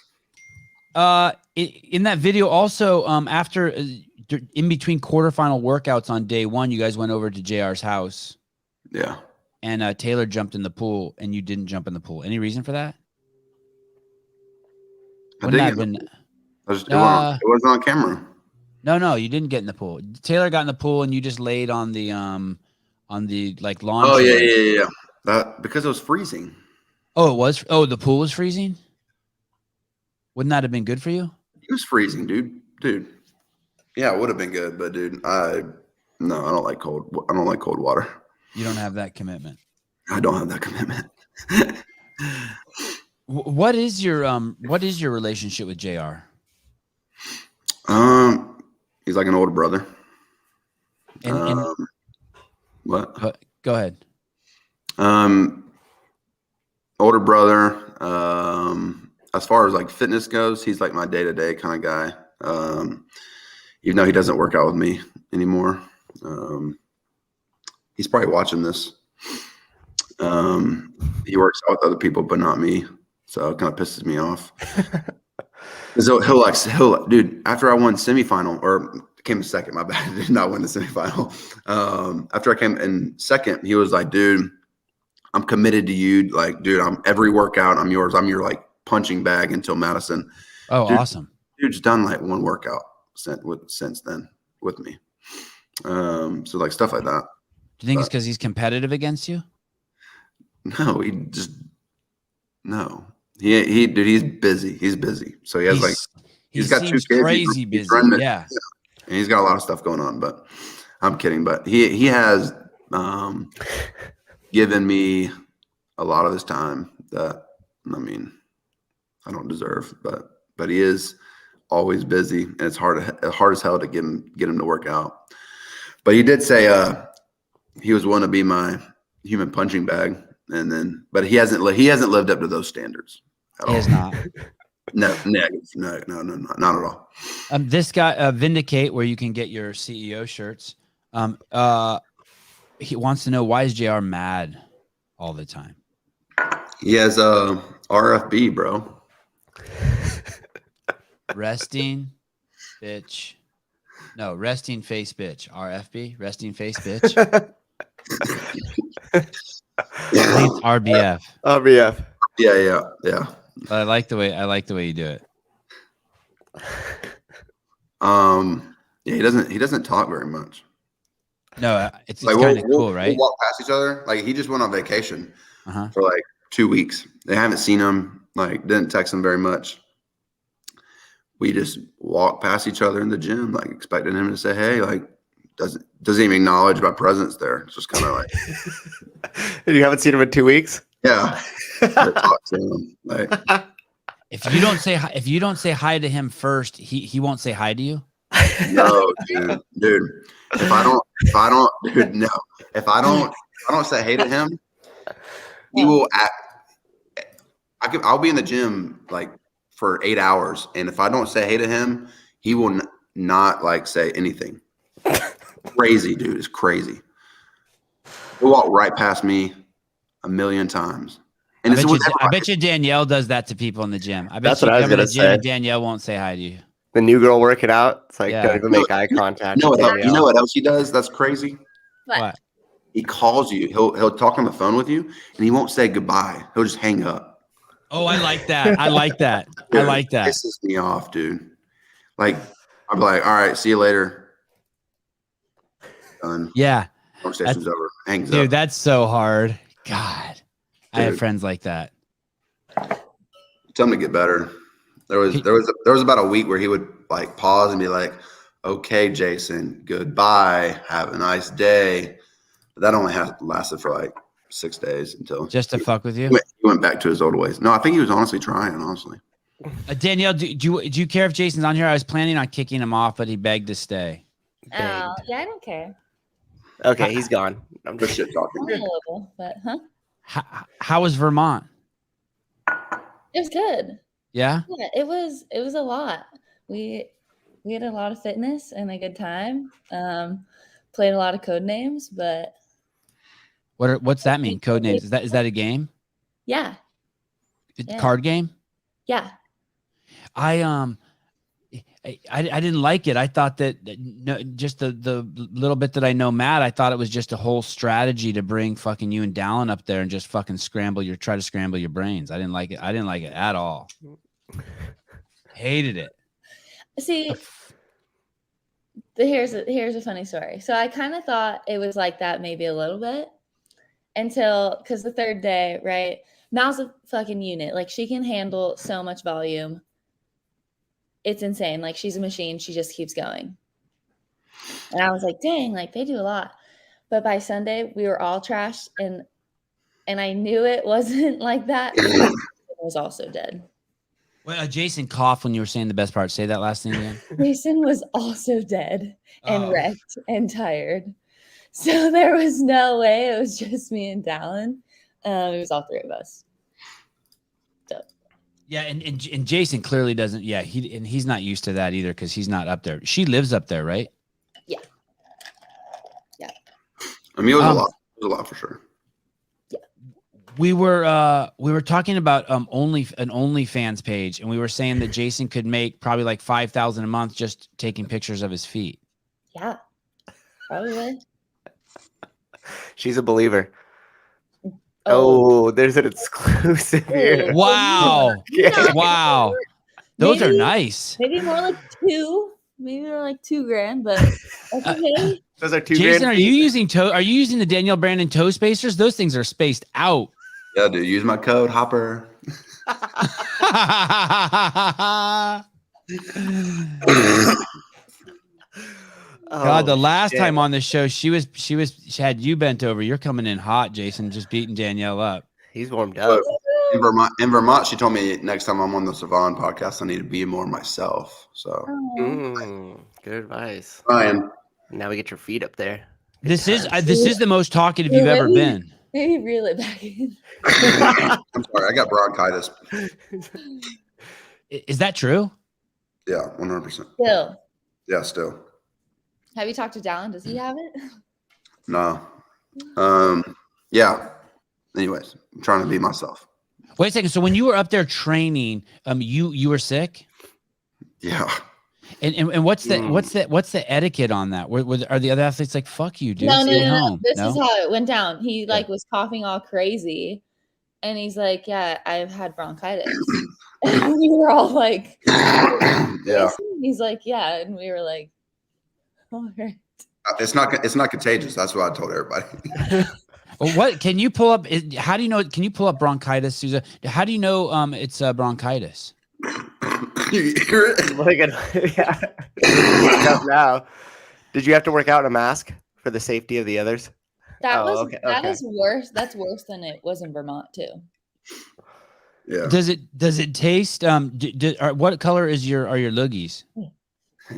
In that video, also, after in between quarterfinal workouts on day 1, you guys went over to JR's house. Yeah. And Taylor jumped in the pool, and you didn't jump in the pool. Any reason for that? Wouldn't that have been? It wasn't on camera. No, you didn't get in the pool. Taylor got in the pool, and you just laid on the like lawn. Oh chair. yeah. That because it was freezing. Oh, it was. Oh, the pool was freezing. Wouldn't that have been good for you? It was freezing, dude. Yeah, it would have been good, but dude, I don't like cold water. You don't have that commitment. I don't have that commitment. What is your relationship with JR? He's like an older brother. And what? Go ahead. Older brother. As far as like fitness goes, he's like my day-to-day kind of guy. Even though he doesn't work out with me anymore. He's probably watching this. He works out with other people, but not me. So it kind of pisses me off. He'll dude, after I won semifinal, or came second, my bad, I did not win the semifinal. After I came in second, he was like, dude, I'm committed to you. Like, dude, I'm every workout, I'm yours. I'm your like punching bag until Madison. Oh, dude, awesome. Dude's done like one workout since then with me. So like stuff like that. Do you think it's because he's competitive against you? No, dude, he's busy. He's busy. So he has he's got 2 kids. Crazy busy. Yeah. And he's got a lot of stuff going on, but I'm kidding. But he has given me a lot of his time that, I mean, I don't deserve, but he is always busy, and it's hard as hell to get him to work out. But he did say he was willing to be my human punching bag, but he hasn't lived up to those standards at all. He has not. No, negative. No, not at all. This guy, Vindicate, where you can get your CEO shirts. He wants to know, why is JR mad all the time? He has RFB, bro. Resting bitch. No, resting face bitch. RFB, resting face bitch. RBF. RBF. Yeah. I like the way you do it. Yeah, he doesn't talk very much. No, it's like kind of cool, right? We'll walk past each other. Like, he just went on vacation for like 2 weeks. They haven't seen him. Like, didn't text him very much. We just walk past each other in the gym, like expecting him to say, hey, like doesn't even acknowledge my presence there. It's just kind of like. And you haven't seen him in 2 weeks? Yeah. Talk to him. Like, if you don't say hi to him first, he won't say hi to you. No, dude. If I don't say hey to him, he will act. I'll be in the gym like for 8 hours, and if I don't say hey to him, he will not like say anything. Crazy, dude. It's crazy. He'll walk right past me a million times. And I bet you Danielle does that to people in the gym. I bet that's what I was gonna say. Danielle won't say hi to you. The new girl working out, it's like, don't even make eye contact. You know what else he does? That's crazy. What? He calls you. He'll talk on the phone with you, and he won't say goodbye. He'll just hang up. Oh, I like that. I like that. Dude, I like that. It pisses me off, dude. Like, I'm like, all right, see you later. Done. Yeah. Conversation's over. Hangs up. Dude, that's so hard. God. Dude. I have friends like that. Tell him to get better. There was about a week where he would like pause and be like, okay, Jayson, goodbye. Have a nice day. But that only lasted for like 6 days until just to fuck with you. He went back to his old ways. No, I think he was honestly trying, honestly. Danielle, do you care if Jason's on here? I was planning on kicking him off, but he begged to stay. Oh, yeah, I don't care. Okay, he's gone. I'm just shit talking. Only a little, but How was Vermont? It was good. Yeah? Yeah, it was a lot. We had a lot of fitness and a good time. Played a lot of code names, but what's that mean? Code names? Is that a game? Yeah. Card game? Yeah. I didn't like it. I thought that just the little bit that I know Matt, I thought it was just a whole strategy to bring fucking you and Dallin up there and just fucking try to scramble your brains. I didn't like it. I didn't like it at all. Hated it. See, here's a funny story. So I kind of thought it was like that maybe a little bit because the third day, right? Mal's a fucking unit. Like she can handle so much volume. It's insane. Like she's a machine. She just keeps going. And I was like, dang, like they do a lot. But by Sunday, we were all trashed, and I knew it wasn't like that because it was also dead. Well, Jayson coughed when you were saying the best part. Say that last thing again. Jayson was also dead and wrecked and tired. So there was no way it was just me and Dallin. It was all three of us. So. Yeah, and Jayson clearly doesn't. Yeah, he's not used to that either because he's not up there. She lives up there, right? Yeah. I mean, it was a lot. It was a lot for sure. Yeah. We were talking about an OnlyFans page, and we were saying that Jayson could make probably like $5,000 a month just taking pictures of his feet. Yeah, probably. She's a believer. Oh, there's an exclusive here. Wow. Yeah. Wow. Those are nice. Maybe more like two. Maybe they're like $2,000, but that's okay. Those are $2,000. Jayson, are you using the Danielle Brandon toe spacers? Those things are spaced out. Yeah, dude. Use my code Hopper. God, the last time on the show, she had you bent over. You're coming in hot, Jayson, just beating Danielle up. He's warmed up. In Vermont, she told me next time I'm on the Savon podcast, I need to be more myself. So, good advice. Ryan. Now we get your feet up there. This is the most talkative you've ever been. Maybe reel it back in. I'm sorry, I got bronchitis. Is that true? Yeah, 100%. Still. Yeah, still. Have you talked to Dallin? Does he have it? No. Yeah. Anyways, I'm trying to be myself. Wait a second. So when you were up there training, you were sick? Yeah. And what's the etiquette on that? Are the other athletes like, fuck you, dude? No. Home. This is how it went down. He was coughing all crazy, and he's like, I've had bronchitis. And we were all like, yeah. He's like, yeah, and we were like, all right. It's not contagious. That's what I told everybody. Well, what can you pull up? How do you know? Can you pull up bronchitis, Susan? How do you know it's bronchitis? You hear it? Look at yeah. Now, did you have to work out in a mask for the safety of the others? That is worse. That's worse than it was in Vermont too. Yeah. Does it taste? What color are your loogies?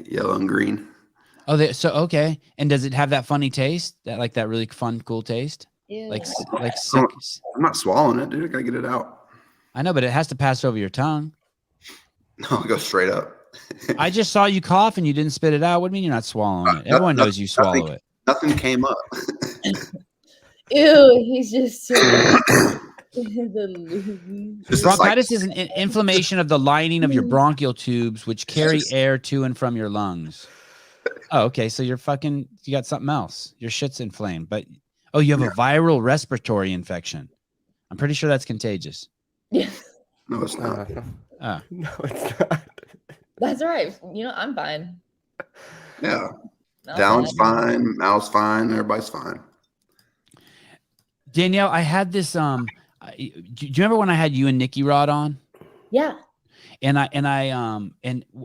Yellow and green. Oh, okay. And does it have that funny taste? That really fun, cool taste? Ew. Like sick. I'm not swallowing it, dude. I gotta get it out. I know, but it has to pass over your tongue. No, it goes straight up. I just saw you cough and you didn't spit it out. What do you mean you're not swallowing it? Everyone knows you swallow it. Nothing came up. Ew, he's just bronchitis is an inflammation of the lining of your bronchial tubes, which carry air to and from your lungs. Oh, okay. So you got something else. Your shit's inflamed, but you have a viral respiratory infection. I'm pretty sure that's contagious. Yeah. No, it's not. No, it's not. That's all right. I'm fine. Yeah. Down's fine. Mal's fine. Everybody's fine. Danielle, I had this. Do you remember when I had you and Nikki Rod on? Yeah. And I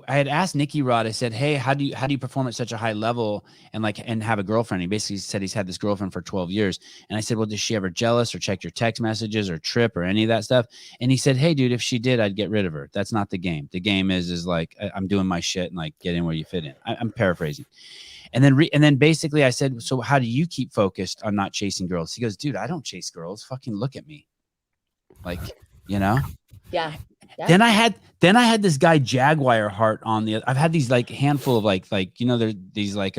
had asked Nikki Rod, I said, hey, how do you perform at such a high level and have a girlfriend? He basically said he's had this girlfriend for 12 years. And I said, well, does she ever jealous or check your text messages or trip or any of that stuff? And he said, hey, dude, if she did, I'd get rid of her. That's not the game. The game is like, I'm doing my shit and like get in where you fit in. I'm paraphrasing. And then basically I said, so how do you keep focused on not chasing girls? He goes, dude, I don't chase girls. Fucking look at me. Like, Yeah. Then I had this guy Jaguar Heart on the. I've had these like handful of like they're these like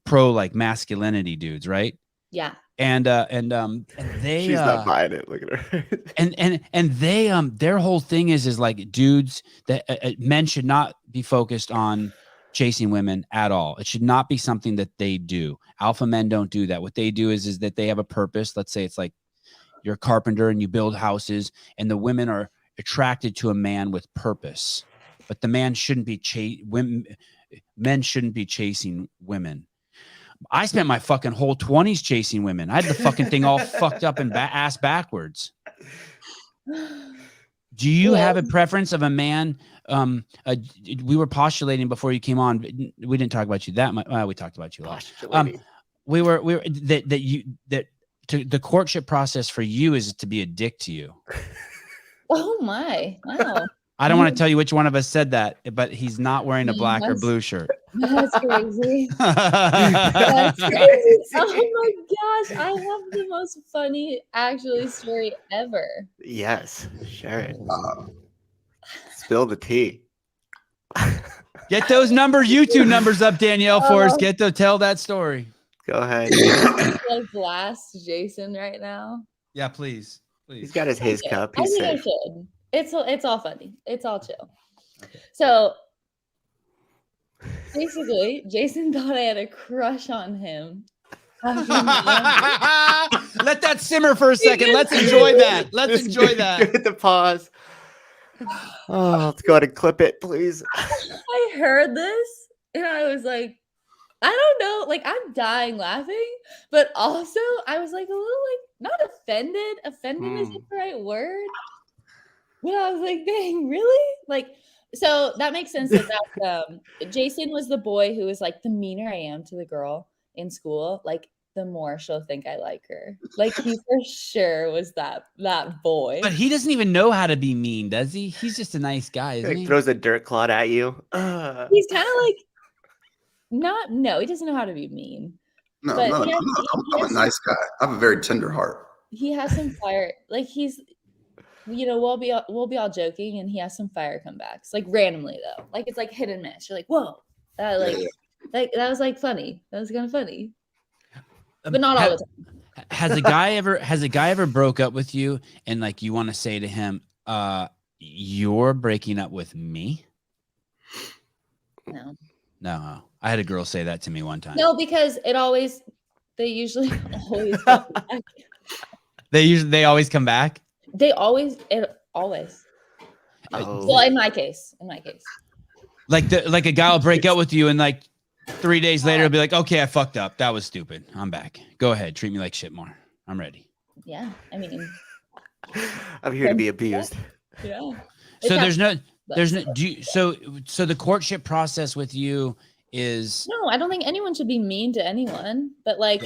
pro like masculinity dudes, right? Yeah. And they she's not buying it. Look at her. and they their whole thing is like dudes that men should not be focused on chasing women at all. It should not be something that they do. Alpha men don't do that. What they do is that they have a purpose. Let's say it's like you're a carpenter and you build houses, and the women are attracted to a man with purpose. but the man shouldn't be men shouldn't be chasing women. I spent my fucking whole 20s chasing women. I had the fucking thing all fucked up and ass backwards. Do you have a preference of a man? We were postulating before you came on. We didn't talk about you that much. We talked about you a lot. We were the courtship process for you is to be a dick to you. Oh my! Wow. I don't want to tell you which one of us said that, but he's not wearing a black or blue shirt. That's crazy. That's crazy. Oh my gosh. I have the most funny story ever. Yes. Share it. Spill the tea. Get those YouTube numbers up, Danielle, for us. Tell that story. Go ahead. Like blast Jayson right now. Yeah, please. He's got his cup. He's I think I should. It's all funny. It's all chill. Okay. So basically, Jayson thought I had a crush on him. Let that simmer for a second. Let's enjoy that. Hit the pause. Oh, let's go ahead and clip it, please. I heard this and I was like, I don't know. Like, I'm dying laughing, but also I was like a little not offended. Offended isn't the right word. But I was like, dang, really? Like, so that makes sense that Jayson was the boy who was like, the meaner I am to the girl in school, like, the more she'll think I like her. Like, he for sure was that boy. But he doesn't even know how to be mean, does he? He's just a nice guy, isn't he? Throws a dirt clod at you. He's kind of like, no, he doesn't know how to be mean. No, I'm a nice guy. I have a very tender heart. He has some fire. Like, he's, we'll be all joking, and he has some fire comebacks, like randomly though. Like, it's like hit and miss. You're like, whoa, that was like funny. That was kind of funny, but not all the time. Has a guy ever broke up with you, and like you want to say to him, "You're breaking up with me"? No. I had a girl say that to me one time. No, because they usually always come back. They always come back. Always. Oh. Well, in my case, like a guy will break up with you, and like 3 days later, he'll be like, "Okay, I fucked up. That was stupid. I'm back. Go ahead, treat me like shit more. I'm ready." Yeah, I mean, I'm here to be abused. Yeah. So so the courtship process with you is no. I don't think anyone should be mean to anyone, but like,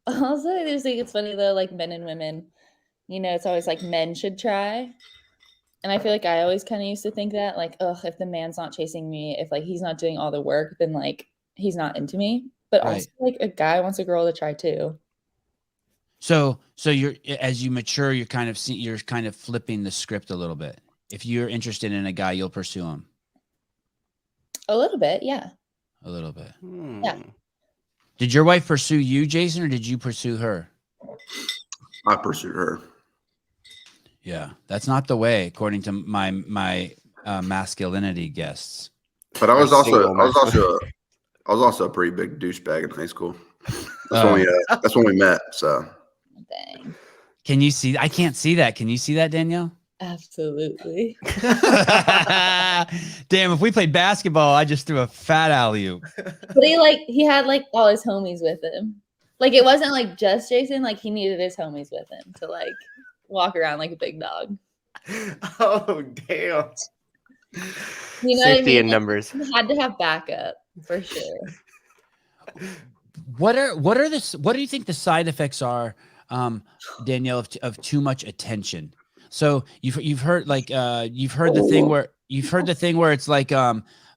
also I just think it's funny though, like men and women. It's always like men should try. And I feel like I always kind of used to think that, like, if the man's not chasing me, if like he's not doing all the work, then like he's not into me. But also like a guy wants a girl to try too. So you're, as you mature, you're kind of flipping the script a little bit. If you're interested in a guy, you'll pursue him. A little bit, yeah. A little bit. Yeah. Did your wife pursue you, Jayson, or did you pursue her? I pursued her. Yeah, that's not the way, according to my masculinity guests. But I was also a pretty big douchebag in high school. That's when we met. So, dang. Can you see? I can't see that. Can you see that, Danielle? Absolutely. Damn! If we played basketball, I just threw a fat alley-oop. But he had like all his homies with him. Like, it wasn't like just Jayson. Like, he needed his homies with him to like walk around like a big dog. Oh damn! You know Safety what I mean? in numbers. He had to have backup for sure. What do you think the side effects are, Danielle, of too much attention? So you've heard the thing where it's like,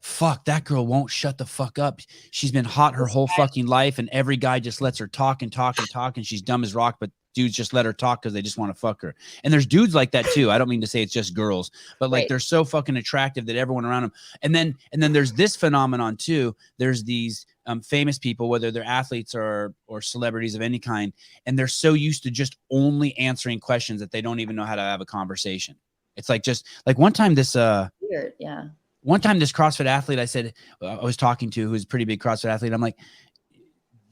fuck, that girl won't shut the fuck up. She's been hot her whole fucking life, and every guy just lets her talk and talk and talk, and she's dumb as rock, but dudes just let her talk because they just want to fuck her. And there's dudes like that too. I don't mean to say it's just girls, but like they're so fucking attractive that everyone around them. And then there's this phenomenon too. There's these famous people, whether they're athletes or celebrities of any kind, and they're so used to just only answering questions that they don't even know how to have a conversation. It's like, just like one time this weird, yeah. One time this CrossFit athlete I was talking to, who's a pretty big CrossFit athlete, I'm like,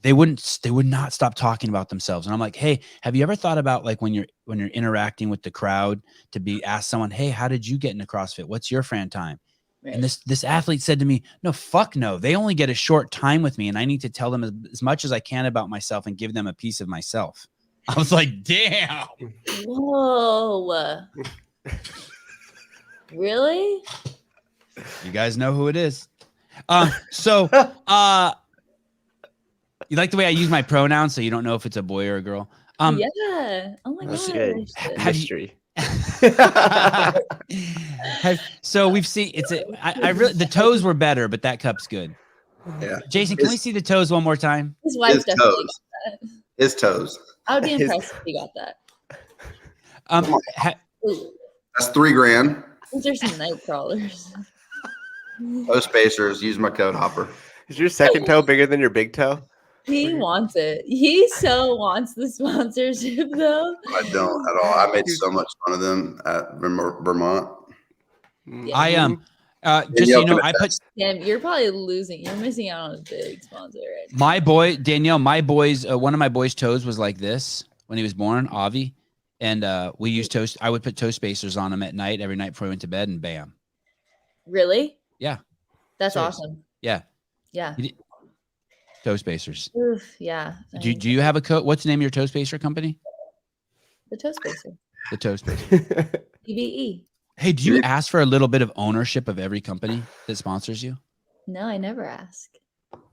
they would not stop talking about themselves. And I'm like, hey, have you ever thought about like when you're interacting with the crowd to be asked someone, hey, how did you get into CrossFit? What's your Fran time? Right. And this athlete said to me, no, fuck no. They only get a short time with me. And I need to tell them as much as I can about myself and give them a piece of myself. I was like, damn. Whoa. Really? You guys know who it is. So you like the way I use my pronouns, so you don't know if it's a boy or a girl. Yeah. Oh my That's gosh. good. Mystery. So we've seen I really, the toes were better, but that cup's good. Yeah. Jason, can we see the toes one more time? His wife His definitely toes. got that. His toes. I would be impressed if he got that. Ooh, That's $3,000. these are some night crawlers. Those spacers. Use my code Hopper. Is your second toe bigger than your big toe? He wants it. He so wants the sponsorship though. I don't at all. I made so much fun of them at Vermont. Yeah. I just so you know, I put Damn, you're probably losing. You're missing out on a big sponsor right now. my boy Danielle. My boys, one of my boys' toes was like this when he was born, Avi, and we used toes. I would put toe spacers on him at night every night before he went to bed, and bam. Really? Yeah. That's Serious. awesome. Yeah. Yeah. Toe spacers. Oof, yeah. Do you have a coat? What's the name of your toe spacer company? The toe spacer? The toe spacer. EVE. Hey, do you ask for a little bit of ownership of every company that sponsors you? No, I never ask.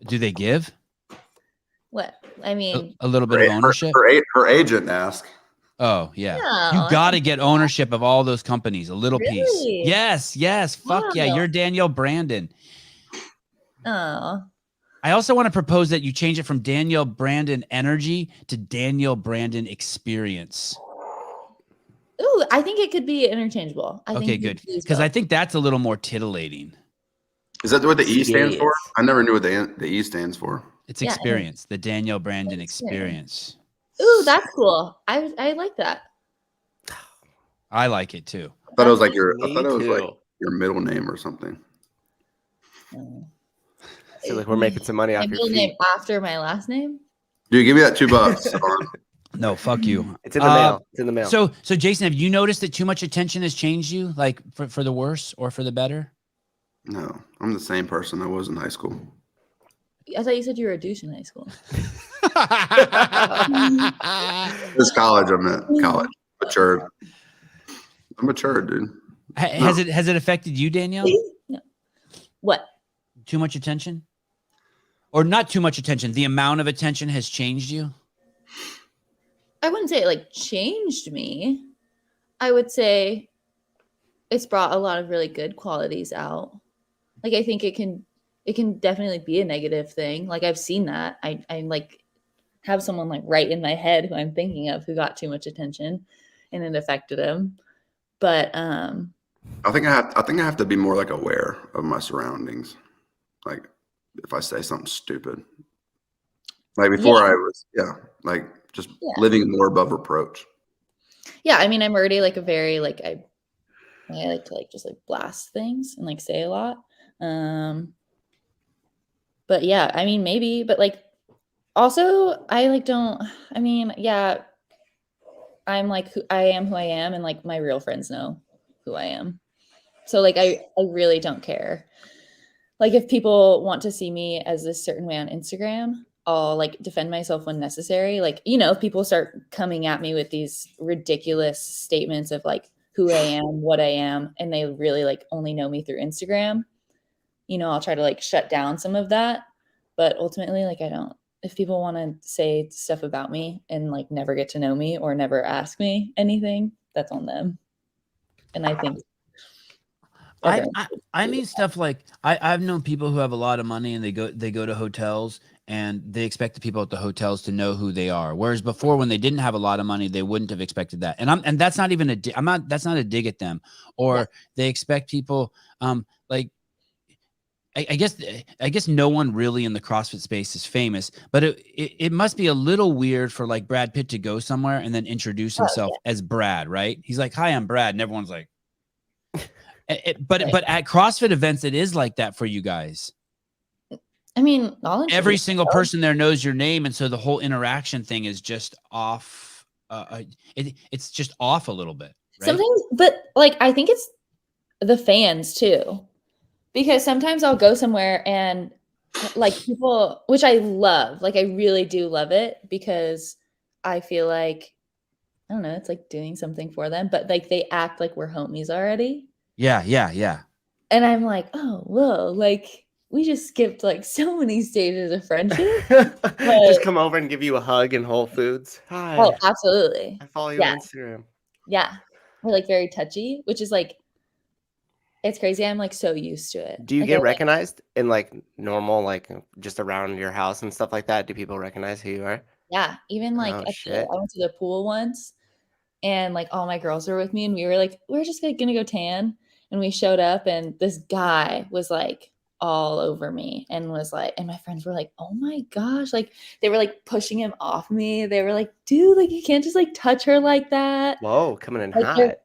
Do they give What? I mean, a little bit of ownership? Her agent asked. Oh yeah, No, you got to get ownership of all those companies. A little piece. Really? Yes. Fuck yeah, Wow. you're Danielle Brandon. oh, I also want to propose that you change it from Danielle Brandon Energy to Danielle Brandon Experience. ooh, I think it could be interchangeable. I Okay, think good. you could use Because I both. think that's a little more titillating. Is that what the E stands for? Yes. I never knew what the E stands for. It's Yeah, experience, the Danielle Brandon Experience. Experience. Ooh, that's cool. I like that. I like it too. I thought it was like Me your middle name or something. Oh. Feel like we're making some money My off your middle name feet. after my last name. Dude, give me that $2. Ron. No, fuck you. It's in the mail. It's in the mail. So Jason, have you noticed that too much attention has changed you, like for the worse or for the better? No, I'm the same person I was in high school. I thought you said you were a douche in high school. It's college. I'm at college. Matured. I'm matured, dude. Has it affected you, Danielle? No. What? Too much attention? Or not too much attention? The amount of attention has changed you? I wouldn't say it like changed me. I would say it's brought a lot of really good qualities out. Like I think it can definitely be a negative thing. Like I've seen that. I like have someone like right in my head who I'm thinking of who got too much attention and it affected him. But I think I have to be more like aware of my surroundings. Like if I say something stupid. Like before I was like just living more above reproach. Yeah, I mean I'm already like a very like I like to like just like blast things and like say a lot. But yeah, I mean maybe, but like also I like don't I mean, yeah, I'm like I am who I am and like my real friends know who I am. So like I really don't care. Like if people want to see me as this certain way on Instagram, I'll like defend myself when necessary. Like, you know, if people start coming at me with these ridiculous statements of like who I am, what I am, and they really like only know me through Instagram, you know, I'll try to like shut down some of that. But ultimately, like I don't, if people want to say stuff about me and like never get to know me or never ask me anything, that's on them. And I think I mean stuff like I've known people who have a lot of money and they go to hotels and they expect the people at the hotels to know who they are. Whereas before, when they didn't have a lot of money, they wouldn't have expected that. And that's not even that's not a dig at them. Or they expect people like I guess no one really in the CrossFit space is famous, but it must be a little weird for like Brad Pitt to go somewhere and then introduce himself as Brad, right? He's like, "Hi, I'm Brad," and everyone's like. But at CrossFit events, it is like that for you guys. I mean, every single person there knows your name, and so the whole interaction thing is just off. It's just off a little bit, right? Sometimes, but like I think it's the fans too, because sometimes I'll go somewhere and like people, which I love, like I really do love it because I feel like I don't know, it's like doing something for them, but like they act like we're homies already. Yeah. And I'm like, oh, whoa, like we just skipped like so many stages of friendship. Just come over and give you a hug in Whole Foods. Hi. Oh, absolutely. I follow you on Instagram. Yeah. We're like very touchy, which is like, it's crazy. I'm like so used to it. Do you like, get recognized in like normal, like just around your house and stuff like that? Do people recognize who you are? Yeah. Even like Oh, I shit. went to the pool once and like all my girls were with me and we were like, we're just gonna go tan. And we showed up and this guy was like all over me and was like, and my friends were like, oh my gosh, like they were like pushing him off me. They were like, dude, like you can't just like touch her like that. Whoa, coming in like, hot.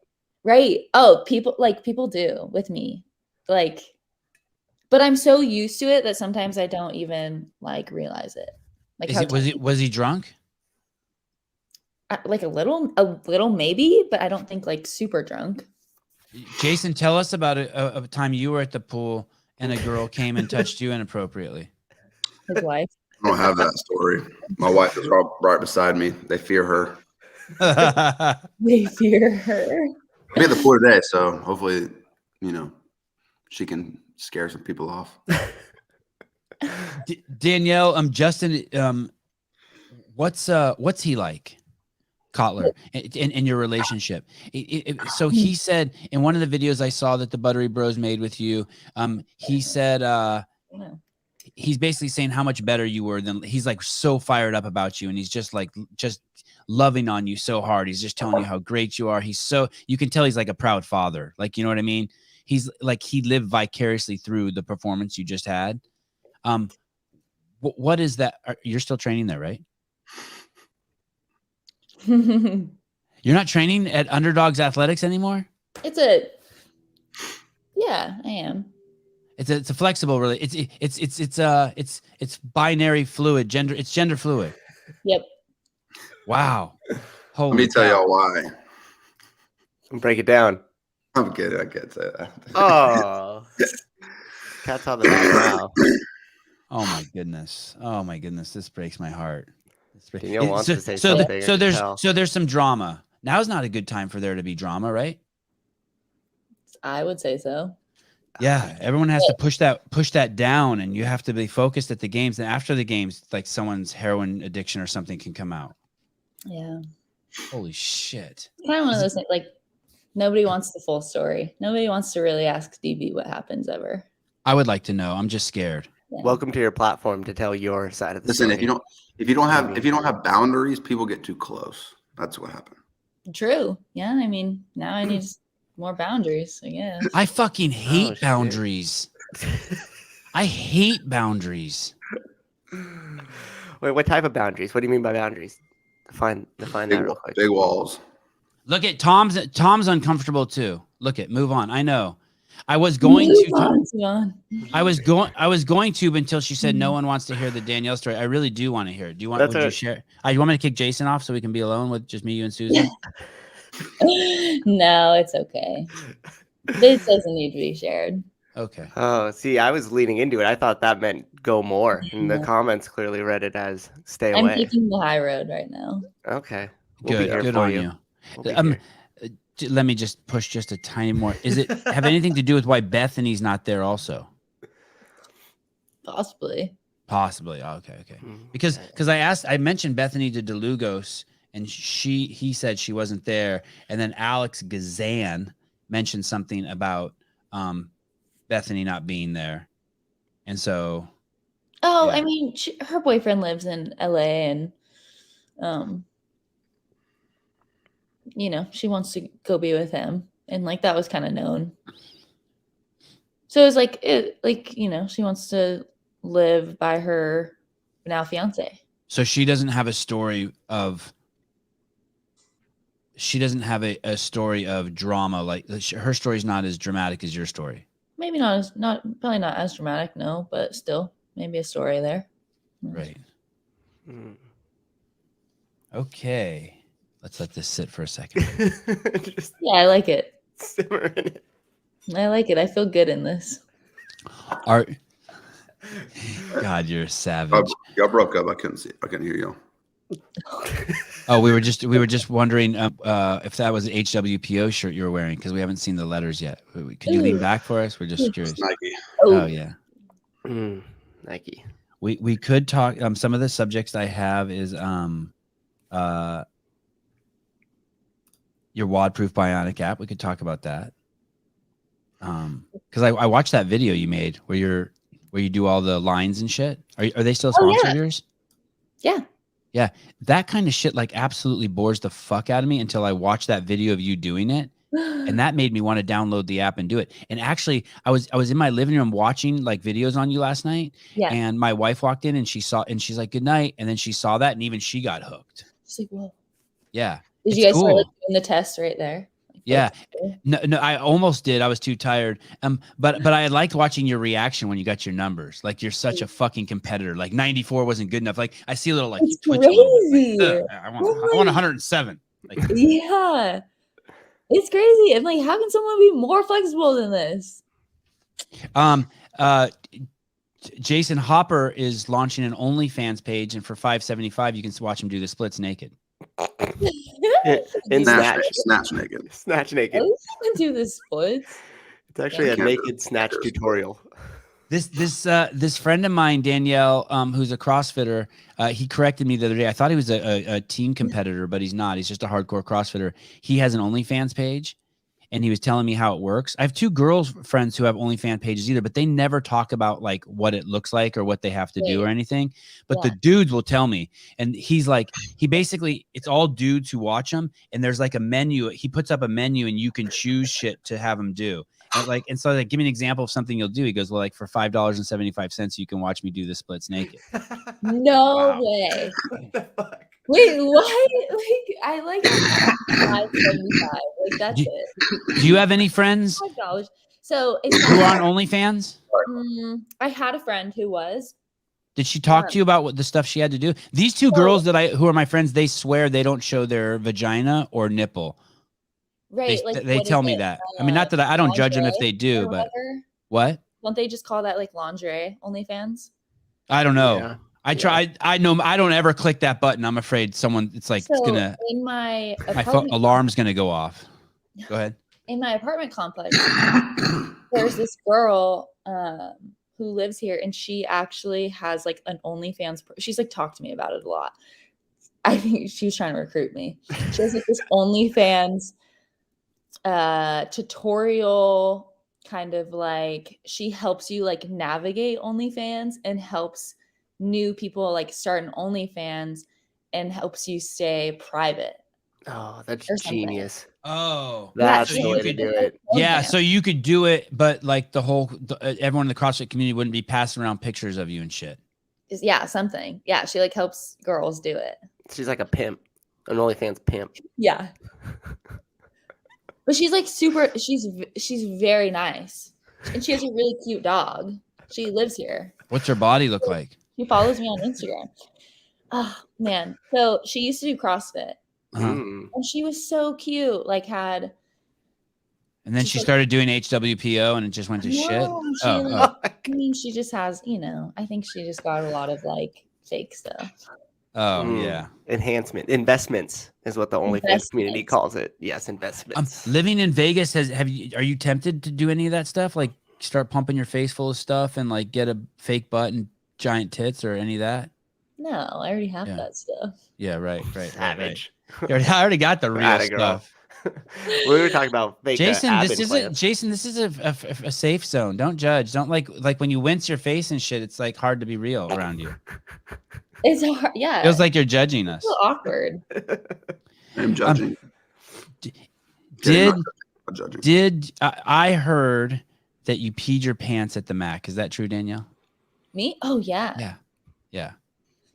Right. Oh, people do with me. Like, but I'm so used to it that sometimes I don't even like realize it. Like, was he drunk? Like a little maybe, but I don't think like super drunk. Jayson, tell us about a time you were at the pool and a girl came and touched you inappropriately. His wife. I don't have that story. My wife is right beside me. They fear her. They fear her. I'll be at the pool today, so hopefully, she can scare some people off. Danielle, Justin, what's he like? Kotler in your relationship. So he said in one of the videos I saw that the Buttery Bros made with you, he said he's basically saying how much better you were than he's like so fired up about you and he's just loving on you so hard. He's just telling you how great you are. You can tell he's like a proud father. Like, you know what I mean? He's like, he lived vicariously through the performance you just had. What is that? You're still training there, right? You're not training at Underdogs Athletics anymore? Yeah, I am. It's a flexible, really. It's binary fluid, gender. It's gender fluid. Yep. Wow. Holy Let me tell y'all why. Break it down. I'm kidding. I can't say that. Oh, cat's on the back now. Oh my goodness. This breaks my heart. Danielle wants to say something. So there's some drama. Now's not a good time for there to be drama, right? I would say so. Yeah, everyone has to push that down, and you have to be focused at the games. And after the games, like someone's heroin addiction or something can come out. Yeah. Holy shit. Kind of one of those things, like nobody wants the full story. Nobody wants to really ask DB what happens ever. I would like to know. I'm just scared. Yeah. Welcome to your platform to tell your side of the story. Listen, if you don't have boundaries, people get too close. That's what happened. True. Yeah. I mean, now I need more boundaries, I guess. I fucking hate boundaries. I hate boundaries. Wait, what type of boundaries? What do you mean by boundaries? Define that real quick. Big walls. Look at Tom's uncomfortable too. Look at move on. I know. I was going to until she said no one wants to hear the Danielle story. I really do want to hear it. Would you share? You want me to kick Jayson off so we can be alone with just me, you, and Susan? No, it's okay. This doesn't need to be shared. Okay. Oh, see, I was leaning into it. I thought that meant go more. And the comments clearly read it as stay away. I'm taking the high road right now. Okay. Good on you. Let me just push just a tiny more. Is it have anything to do with why Bethany's not there also? Possibly. Oh, okay. Because I mentioned Bethany to DeLugos and he said she wasn't there. And then Alex Gazan mentioned something about Bethany not being there. And so. Oh, yeah. I mean, her boyfriend lives in LA and, she wants to go be with him. And like, that was kind of known. So it was like, she wants to live by her now fiance. So she doesn't have a story of a story of drama. Like her story's not as dramatic as your story. Maybe probably not as dramatic. No, but still. maybe a story there. Right. Mm. Okay. Let's let this sit for a second. Just Yeah, I like it. simmer in it. I like it. I feel good in this. Art. God, you're a savage. Y'all broke up. I couldn't hear y'all. Oh, we were just wondering if that was an HWPO shirt you were wearing, because we haven't seen the letters yet. Could you lean back for us? We're just curious. Nike. Oh yeah. Nike. We could talk. Some of the subjects I have is your WOD-proof bionic app. We could talk about that. Because I watched that video you made where you do all the lines and shit. Are they still a sponsor of yours? Yeah. Yeah, that kind of shit like absolutely bores the fuck out of me until I watched that video of you doing it, and that made me want to download the app and do it. And actually, I was in my living room watching like videos on you last night, Yeah. and my wife walked in and she's like, "Good night," and then she saw that and even she got hooked. She's like, whoa. Yeah, Did you guys start like, doing the test right there? Yeah. No, I almost did. I was too tired. But I liked watching your reaction when you got your numbers. Like you're such a fucking competitor. Like 94 wasn't good enough. Like I see a little like it's twitch crazy. A little bit. Like, I want 107. Like, yeah. It's crazy. I'm like, how can someone be more flexible than this? Jayson Hopper is launching an OnlyFans page, and for $5.75 you can watch him do the splits naked. In snatch naked. Snatch naked. At least you can do the splits. It's actually a naked snatch tutorial. This friend of mine, Danielle, who's a CrossFitter, he corrected me the other day. I thought he was a team competitor, but he's not. He's just a hardcore CrossFitter. He has an OnlyFans page, and he was telling me how it works. I have two girls friends who have OnlyFans pages either, but they never talk about like what it looks like or what they have to do or anything. But the dudes will tell me. And he's like, it's all dudes who watch him. And there's like a menu. He puts up a menu and you can choose shit to have him do. And so like, give me an example of something you'll do. He goes, well, like for $5.75, you can watch me do the splits naked. No way. What the fuck? Wait, what? Like, I like $5.75. Like, that's it. Do you have any friends $5. So it's who are on OnlyFans? I had a friend who was. Did she talk to you about what the stuff she had to do? These two girls who are my friends, they swear they don't show their vagina or nipple. Right. They tell me that. I mean, not that I don't judge them if they do, but what? Don't they just call that like lingerie OnlyFans? I don't know. Yeah. I tried. I know. I don't ever click that button. I'm afraid someone. It's like it's gonna. In my alarm's gonna go off. Go ahead. In my apartment complex, there's this girl who lives here, and she actually has like an OnlyFans. She's like talked to me about it a lot. I think she was trying to recruit me. She has like this OnlyFans tutorial, kind of like she helps you like navigate OnlyFans and helps new people like start an OnlyFans and helps you stay private. Oh, that's genius. Oh, that's the way to do it. Yeah, so you could do it, but like everyone in the CrossFit community wouldn't be passing around pictures of you and shit. Yeah, something. Yeah, she like helps girls do it. She's like a pimp, an OnlyFans pimp. Yeah. But she's like she's very nice. And she has a really cute dog. She lives here. What's her body look like? She follows me on Instagram. Oh, man. So she used to do CrossFit. And she was so cute. Like And then she started doing HWPO and it just went to shit. I mean, she just has, I think she just got a lot of like fake stuff. Oh, yeah. Investments is what the OnlyFans community calls it. Yes, investments. Living in Vegas, are you tempted to do any of that stuff? Like start pumping your face full of stuff and like get a fake butt and giant tits or any of that? No, I already have that stuff. Yeah, right. Savage. Right. I already got the real stuff. We were talking about fake Jason, this is a safe zone. Don't judge. Don't like when you wince your face and shit, it's like hard to be real around you. It's hard. Yeah. It feels like you're judging us. It's so awkward. I'm judging. I heard that you peed your pants at the Mac. Is that true, Danielle? Me? Oh, yeah. Yeah.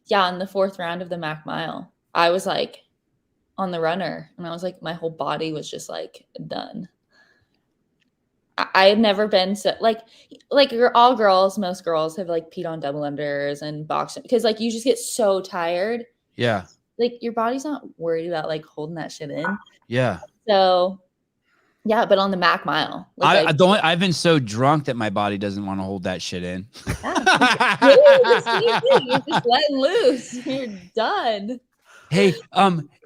Yeah, in the 4th round of the Mac Mile. I was like on the runner and I was like, my whole body was just like done. I've never been so like all girls, most girls have like peed on double unders and boxing because like you just get so tired. Yeah. Like your body's not worried about like holding that shit in. Yeah. So yeah, but on the Mac mile, like I've been so drunk that my body doesn't want to hold that shit in. yeah, you're just letting loose. You're done. Hey,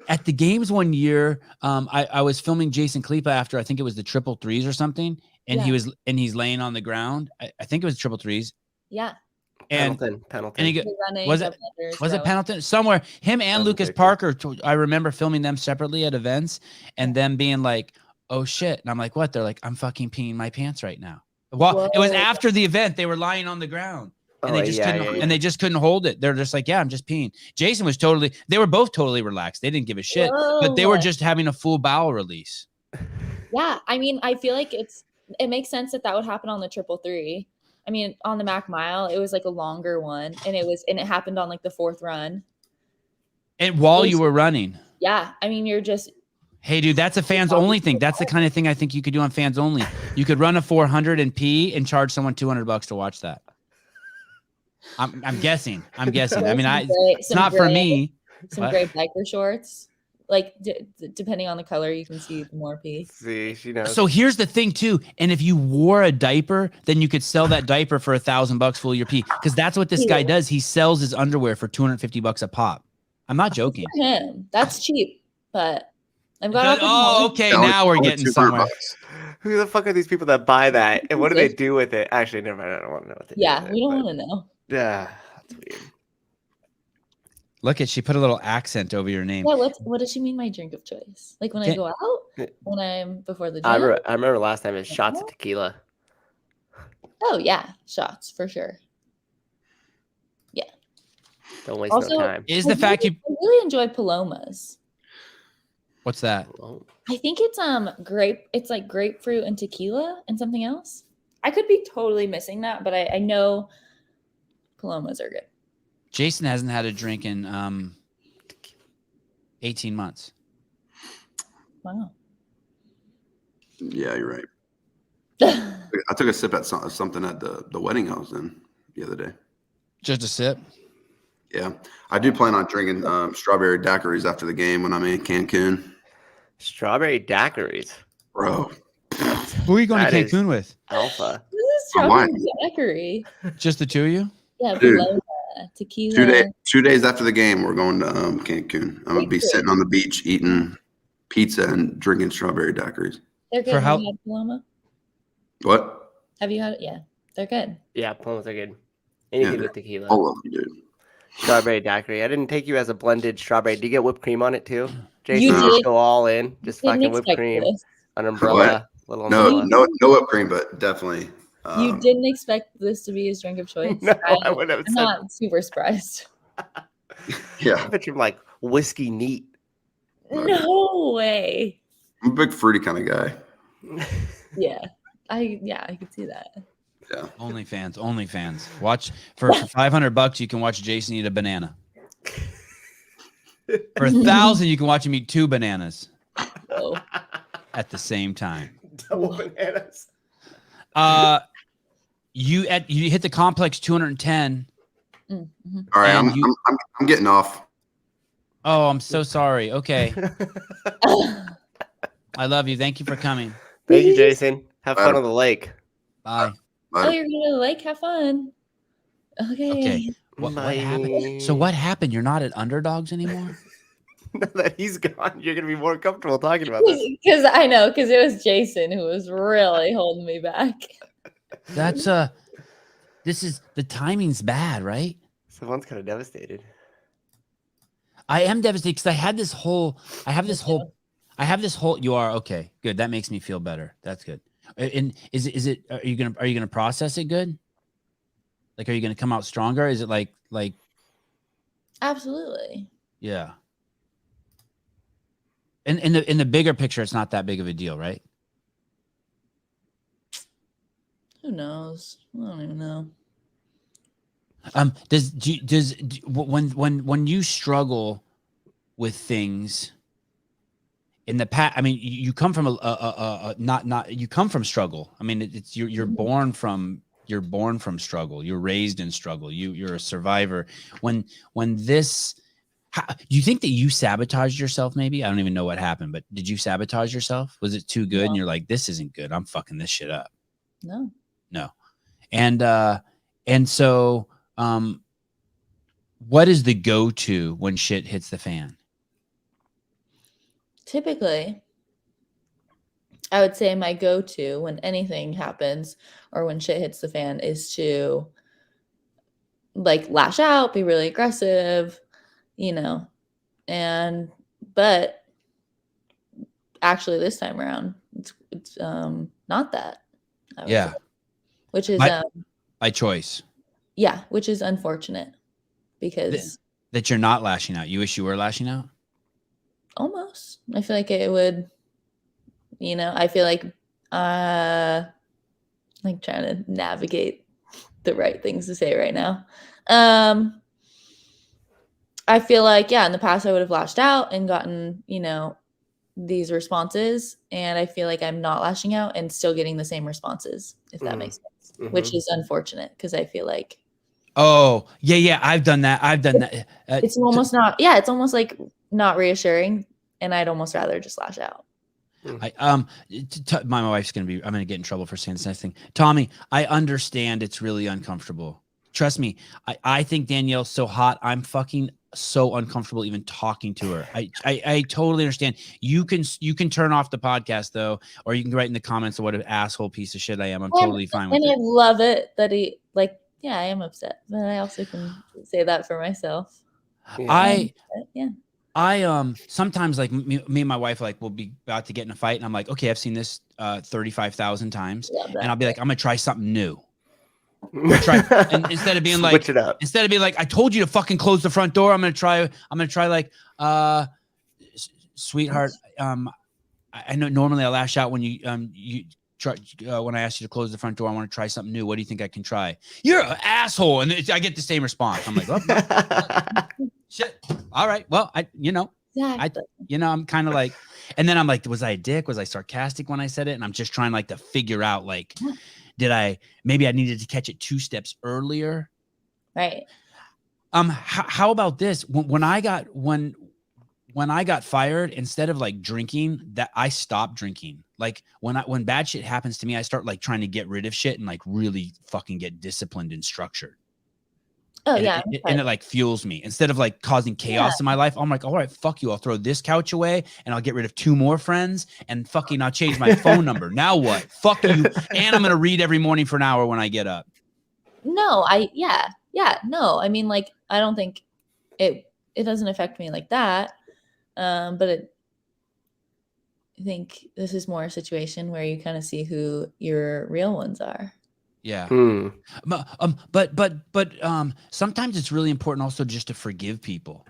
at the games one year, I was filming Jason Klepa after I think it was the triple threes or something, and he's laying on the ground. I think it was triple threes. Yeah. And Pendleton. And he was it Pendleton somewhere? Him and Lucas Parker. I remember filming them separately at events, and them being like, "Oh shit!" And I'm like, "What?" They're like, "I'm fucking peeing my pants right now." Well, it was after the event. They were lying on the ground. And they just couldn't, and they just couldn't hold it. They're just like, yeah, I'm just peeing. Jason was they were both totally relaxed. They didn't give a shit, but they were just having a full bowel release. Yeah. I mean, I feel like it makes sense that would happen on the triple three. I mean, on the Mac mile, it was like a longer one and it happened on like the fourth run. And while you were running. Yeah. I mean, you're just. Hey, dude, that's a fans only thing. That's the kind of thing I think you could do on fans only. You could run a 400 and pee and charge someone $200 to watch that. I'm guessing. I mean, it's not for me. Some gray biker shorts. Like depending on the color, you can see more pee. See, she knows. So here's the thing too. And if you wore a diaper, then you could sell that diaper for $1,000 full of your pee. Because that's what this guy does. He sells his underwear for $250 a pop. I'm not joking. For him, that's cheap. But I've got. Okay. Now we're getting somewhere. Who the fuck are these people that buy that? And what do they do with it? Actually, never mind. I don't want to know what they do with it. We don't want to know. Yeah, that's weird. Look she put a little accent over your name. Yeah, what does she mean my drink of choice? Like when I go out? When I'm before the gym? I remember last time it was shots of tequila. Oh yeah, shots for sure. Yeah. Don't waste no time. Is the fact I really enjoy Palomas. What's that? I think it's it's like grapefruit and tequila and something else. I could be totally missing that, but I know Palomas are good. Jason hasn't had a drink in 18 months. Wow. Yeah, you're right. I took a sip at something at the wedding I was in the other day. Just a sip? Yeah. I do plan on drinking strawberry daiquiris after the game when I'm in Cancun. Strawberry daiquiris? Bro. Who are you going to Cancun with? Alpha. This is strawberry daiquiri. Just the two of you? Yeah, Paloma, tequila. 2 days after the game, we're going to Cancun. I'm going to be sitting on the beach eating pizza and drinking strawberry daiquiris. They're good. Have you had Paloma? What? Have you had it? Yeah, they're good. Yeah, Palomas are good. Anything with tequila. All of them, dude. Strawberry daiquiri. I didn't take you as a blended strawberry. Do you get whipped cream on it too? Jason, you just go all in. Just fucking whipped cream. An umbrella. No whipped cream, but definitely. You didn't expect this to be his drink of choice? No, I wouldn't have said. I'm not super surprised. Yeah. I bet you're like whiskey neat. No way. I'm a big fruity kind of guy. Yeah. I could see that. Yeah. OnlyFans. Watch for $500 you can watch Jason eat a banana. For $1,000 you can watch him eat 2 bananas. Whoa. At the same time. Double bananas. You hit the complex 210. Mm-hmm. All right, I'm getting off. Oh, I'm so sorry. Okay. I love you. Thank you for coming. Thank you, Jason. Have fun on the lake. Bye. Oh, you're going to the lake? Have fun. Okay. What happened? So what happened? You're not at Underdogs anymore? Now that he's gone, you're going to be more comfortable talking about this. Because it was Jason who was really holding me back. That's the timing's bad, right? Someone's kind of devastated. I am devastated because I have this whole, you are okay. Good. That makes me feel better. That's good. And are you going to process it good? Like, are you going to come out stronger? Is it like, absolutely. Yeah. And in the bigger picture, it's not that big of a deal, right? Who knows? I don't even know. When you struggle with things, in the past, I mean, you come from you come from struggle. I mean, it's you're born from struggle. You're raised in struggle. You're a survivor. When this, do you think that you sabotaged yourself? Maybe, I don't even know what happened, but did you sabotage yourself? Was it too good? No. And you're like, this isn't good. I'm fucking this shit up. No. And so, what is the go-to when shit hits the fan? Typically, I would say my go-to when anything happens or when shit hits the fan is to like lash out, be really aggressive, but actually this time around, it's not that. Yeah. Say, which is by choice. Yeah, which is unfortunate because that you're not lashing out. You wish you were lashing out? Almost. I feel like it would, I feel like trying to navigate the right things to say right now. I feel like, in the past I would have lashed out and gotten, these responses. And I feel like I'm not lashing out and still getting the same responses, if that makes sense, which is unfortunate because I feel like. Oh, yeah. I've done that. It's almost not. Yeah. It's almost like not reassuring. And I'd almost rather just lash out. My wife's I'm going to get in trouble for saying this next thing. Tommy, I understand it's really uncomfortable. Trust me. I think Danielle's so hot. I'm fucking so uncomfortable even talking to her. I totally understand. You can turn off the podcast though, or you can write in the comments what an asshole piece of shit I am. I'm totally fine with it. And I love it that he I am upset, but I also can say that for myself. I sometimes like me and my wife we'll be about to get in a fight and I'm like, okay, I've seen this 35,000 times and I'll be like, I'm gonna try something new. And instead of being like, switch it up. Instead of being like, I told you to fucking close the front door, I'm gonna try like, sweetheart, I know normally I lash out when you try when I ask you to close the front door. I want to try something new. What do you think I can try? You're an asshole, and I get the same response. I'm like, oh, shit. All right, well, exactly. I'm kind of like, and then I'm like, was I a dick? Was I sarcastic when I said it? And I'm just trying to figure out maybe I needed to catch it 2 steps earlier. Right. How about this? When I got fired, instead of drinking, that I stopped drinking. Like when bad shit happens to me, I start trying to get rid of shit and really fucking get disciplined and structured. Oh, and yeah. It fuels me instead of causing chaos in my life. I'm like, all right, fuck you. I'll throw this couch away and I'll get rid of 2 more friends and fucking I'll change my phone number. Now what? Fuck you. And I'm going to read every morning for an hour when I get up. No, no. I mean, I don't think it doesn't affect me like that. But I think this is more a situation where you kind of see who your real ones are. Yeah. But sometimes it's really important also just to forgive people.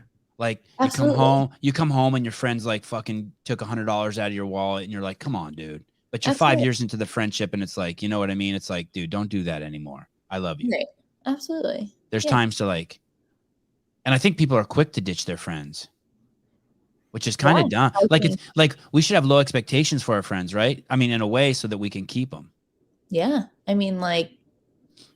Absolutely. You come home and your friends fucking took $100 out of your wallet and you're like, come on, dude. But you're Absolutely. 5 years into the friendship and it's you know what I mean? It's dude, don't do that anymore. I love you. Right. Absolutely. There's times to and I think people are quick to ditch their friends, which is kind of dumb. It's we should have low expectations for our friends, right? I mean, in a way, so that we can keep them. Yeah. I mean, you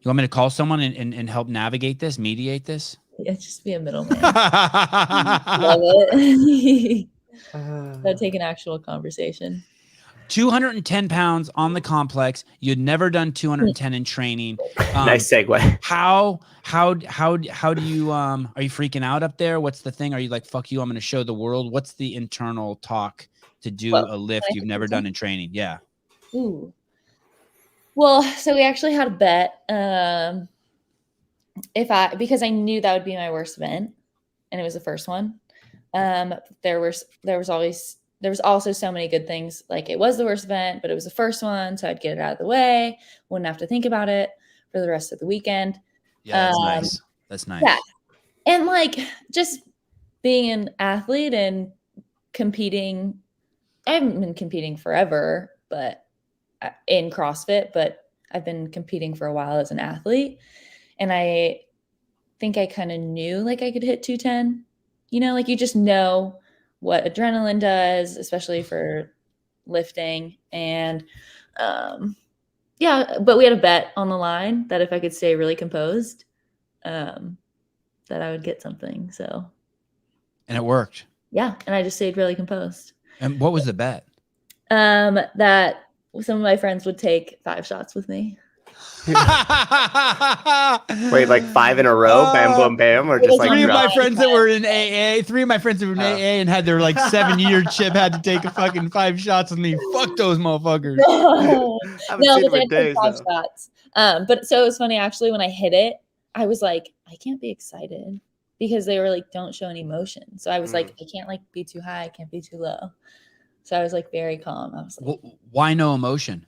want me to call someone and help navigate this, mediate this? Yeah, just be a middleman. Love it. So take an actual conversation. 210 pounds on the complex. You'd never done 210 in training. Nice segue. How do you are you freaking out up there? What's the thing? Are you like, fuck you, I'm going to show the world? What's the internal talk to do a lift you've never done in training? Yeah. Ooh. Well, so we actually had a bet. Because I knew that would be my worst event and it was the first one. There was also so many good things. It was the worst event, but it was the first one. So I'd get it out of the way. Wouldn't have to think about it for the rest of the weekend. Yeah, that's nice. That's nice. Yeah. And just being an athlete and competing, I haven't been competing forever, but in CrossFit, but I've been competing for a while as an athlete. And I think I kind of knew I could hit 210, you just know what adrenaline does, especially for lifting. And yeah, but we had a bet on the line that if I could stay really composed, that I would get something. So, And it worked. yeah, and I just stayed really composed. And what was the bet? That some of my friends would take 5 shots with me. Wait, like 5 in a row, bam, boom, bam, or just like 3 of my drop? friends that were in AA, 3 of my friends that were in AA and had their like 7-year chip had to take a fucking 5 shots with me. Fuck those motherfuckers. No, Haven't seen but them they in had days, 5 though. shots. But so it was funny actually when I hit it, I was like, I can't be excited because they were like, don't show any emotion. So I was like, I can't like be too high, I can't be too low. So I was like very calm. I was like, Why no emotion?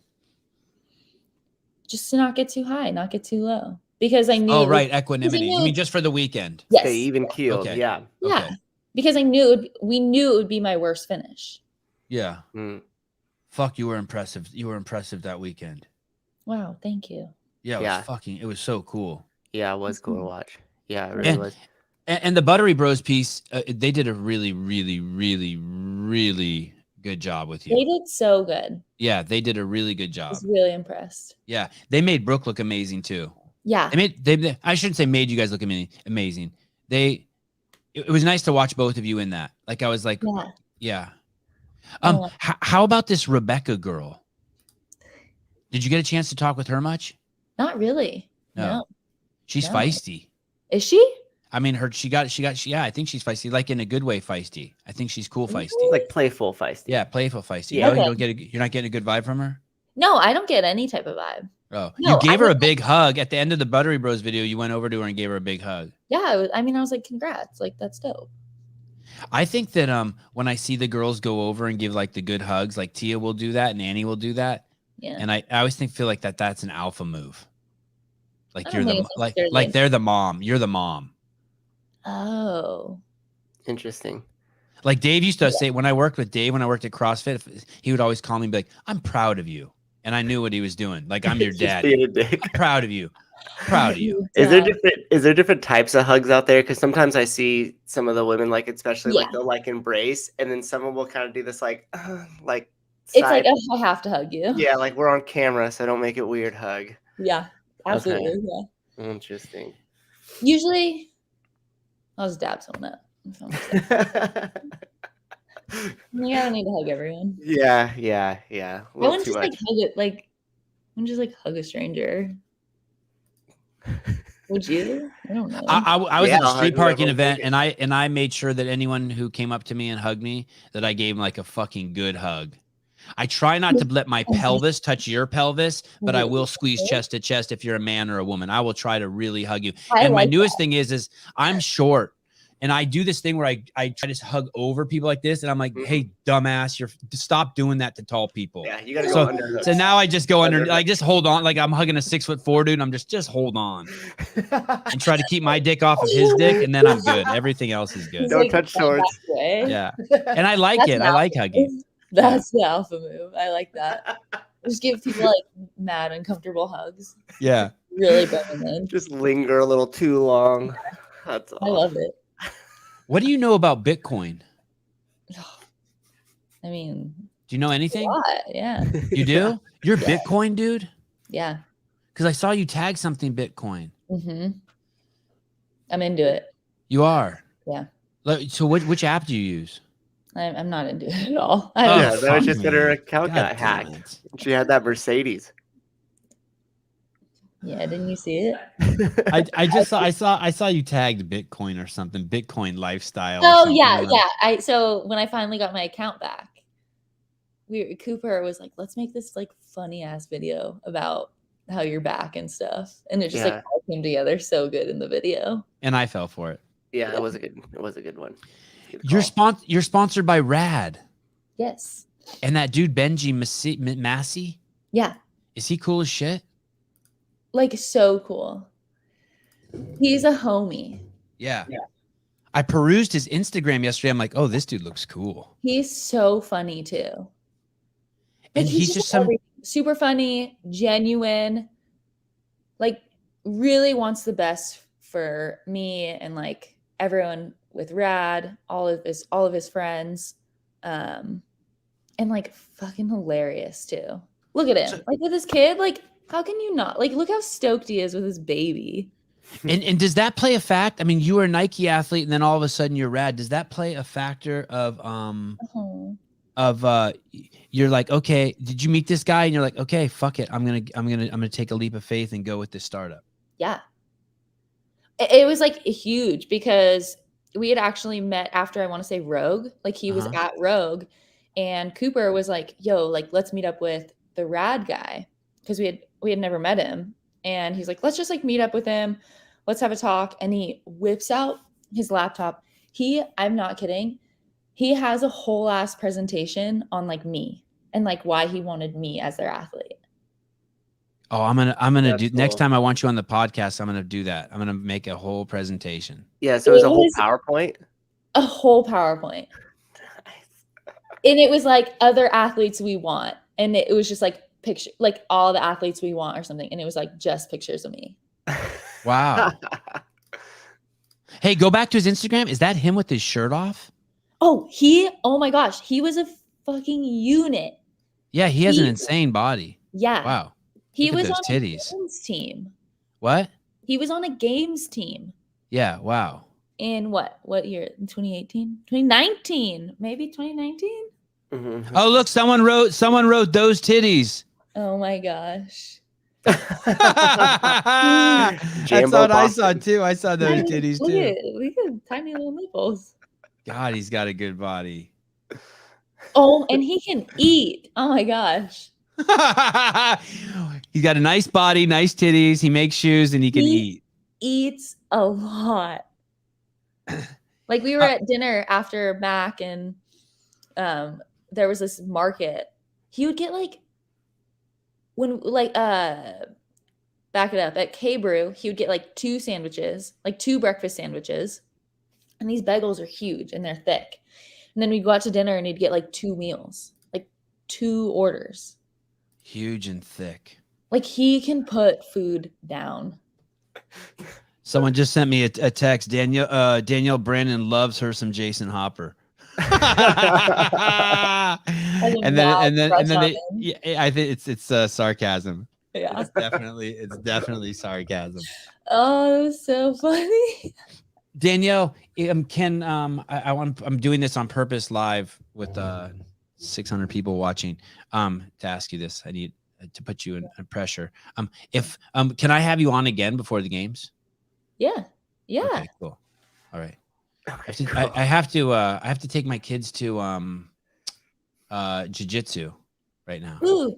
just to not get too high, not get too low. Because I knew. Oh, right. Equanimity. You mean just for the weekend? Yes. Stay even keeled. Okay. Yeah. Yeah. Okay. Because we knew it would be my worst finish. Yeah. Mm. Fuck, you were impressive. You were impressive that weekend. Wow. Thank you. Yeah, it was so cool. Yeah, it was cool to watch. Yeah, it really was. And the Buttery Bros piece, they did a really, really, really, really good job with you. They did so good. Yeah, they did a really good I job. was really impressed. Yeah, they made Brooke look amazing too. Yeah. I shouldn't say made you guys look amazing. It was nice to watch both of you in that. Like I was like, yeah. How about this Rebecca girl? Did you get a chance to talk with her much? Not really. No. She's feisty. Is she? I mean, yeah, I think she's feisty, like in a good way feisty. I think she's cool feisty. Like playful feisty. Yeah, playful feisty. Yeah. No, you're not getting a good vibe from her? No, I don't get any type of vibe. Oh, No, you gave her a big hug at the end of the Buttery Bros video. You went over to her and gave her a big hug. Yeah, I was like, congrats. Like, that's dope. I think that when I see the girls go over and give like the good hugs, like Tia will do that and Annie will do that. Yeah. And I always feel like that's an alpha move. Like I you're don't the think it's like they're the mom. You're the mom. Oh. Interesting. Like Dave used to say, when I worked with Dave, when I worked at CrossFit, he would always call me and be like, I'm proud of you. And I knew what he was doing. Like, I'm your dad. Being a dick. I'm proud of you. Proud of you. Is there different types of hugs out there? Because sometimes I see some of the women, like especially like they'll like embrace, and then someone will kind of do this like it's like, oh, I have to hug you. Yeah, like we're on camera, so don't make it weird hug. Yeah, absolutely. Okay. Yeah. Interesting. Usually, I'll just dab someone up. Yeah, I don't need to hug everyone. Yeah. I wouldn't just like hug it. Like, I wouldn't just like hug a stranger. Would you? I don't know. I was at a I'll street hug parking whoever event, will and I made sure that anyone who came up to me and hugged me, that I gave them like a fucking good hug. I try not to let my pelvis touch your pelvis, but I will squeeze chest to chest if you're a man or a woman. I will try to really hug you. And my newest thing is I'm short. And I do this thing where I try to just hug over people like this. And I'm like, hey, dumbass, stop doing that to tall people. Yeah, you got to go under. So now I just go under, like just hold on. Like I'm hugging a 6'4" dude. And I'm just hold on and try to keep my dick off of his dick. And then I'm good. Everything else is good. Don't touch shorts. Yeah. And I like it. I like hugging. That's the alpha move. I like that. Just give people like mad, uncomfortable hugs. Yeah. Really bring them in. Just linger a little too long. That's all. I love it. What do you know about Bitcoin? I mean, do you know anything? A lot, yeah. You do? You're Bitcoin, dude? Yeah. Because I saw you tag something Bitcoin. Mm-hmm. I'm into it. You are? Yeah. So which app do you use? I'm not into it at all. Yeah, that was just that her account got hacked. She had that Mercedes. Yeah, didn't you see it? I saw you tagged Bitcoin or something, Bitcoin lifestyle. Oh yeah. So when I finally got my account back, Cooper was like, let's make this like funny ass video about how you're back and stuff. And it just like all came together so good in the video. And I fell for it. Yeah, it was a good one. You're sponsored by Rad. Yes. And that dude Benji Massey? Yeah. Is he cool as shit? Like so cool. He's a homie. Yeah. I perused his Instagram yesterday. I'm like, oh, this dude looks cool. He's so funny too. And he's just super funny, genuine, like really wants the best for me and like everyone with Rad, all of his friends, and like fucking hilarious too. Look at him, like with his kid. Like, how can you not like look how stoked he is with his baby? And does that play a fact? I mean, you were a Nike athlete, and then all of a sudden you're Rad. Does that play a factor of you're like, okay, did you meet this guy? And you're like, okay, fuck it, I'm gonna take a leap of faith and go with this startup. Yeah, it was like huge because we had actually met after, I want to say, Rogue. Like he was at Rogue, and Cooper was like, yo, like let's meet up with the Rad guy, because we had never met him, and he's like, let's just like meet up with him, let's have a talk. And he whips out his laptop. I'm not kidding, he has a whole ass presentation on like me and like why he wanted me as their athlete. Oh, I'm gonna That's do cool. next time I want you on the podcast. I'm gonna do that. I'm gonna make a whole presentation. Yeah, so it was a whole PowerPoint. A whole PowerPoint. And it was like other athletes we want, and it was just like picture, like all the athletes we want or something, and it was like just pictures of me. Wow. Hey, go back to his Instagram. Is that him with his shirt off? Oh my gosh, he was a fucking unit. Yeah, he has an insane body. Yeah. Wow. He Look at was those on titties. a games team. What? He was on a games team. Yeah, wow. In what year? In 2018? 2019. Maybe 2019? Mm-hmm. Oh, look, someone wrote those titties. Oh my gosh. That's what I saw too. I saw those titties too. Look at tiny little nipples. God, he's got a good body. Oh, and he can eat. Oh my gosh. He's got a nice body, nice titties. He makes shoes and he can eat. Eats a lot. Like we were at dinner after Mac, and there was this market. He would get like back it up at K-Brew, he would get like 2 sandwiches, like 2 breakfast sandwiches. And these bagels are huge and they're thick. And then we'd go out to dinner and he'd get like 2 meals, like 2 orders. Huge and thick. Like he can put food down. Someone just sent me a text. Danielle Brandon loves her some Jayson Hopper. and then I think it's sarcasm. Yeah, it's definitely sarcasm. Oh, that was so funny. Danielle, I'm doing this on purpose live with 600 people watching. To ask you this, I need to put you in pressure. Can I have you on again before the games? Yeah. Okay, cool. All right. Okay, I have to take my kids to jiu-jitsu right now. Ooh.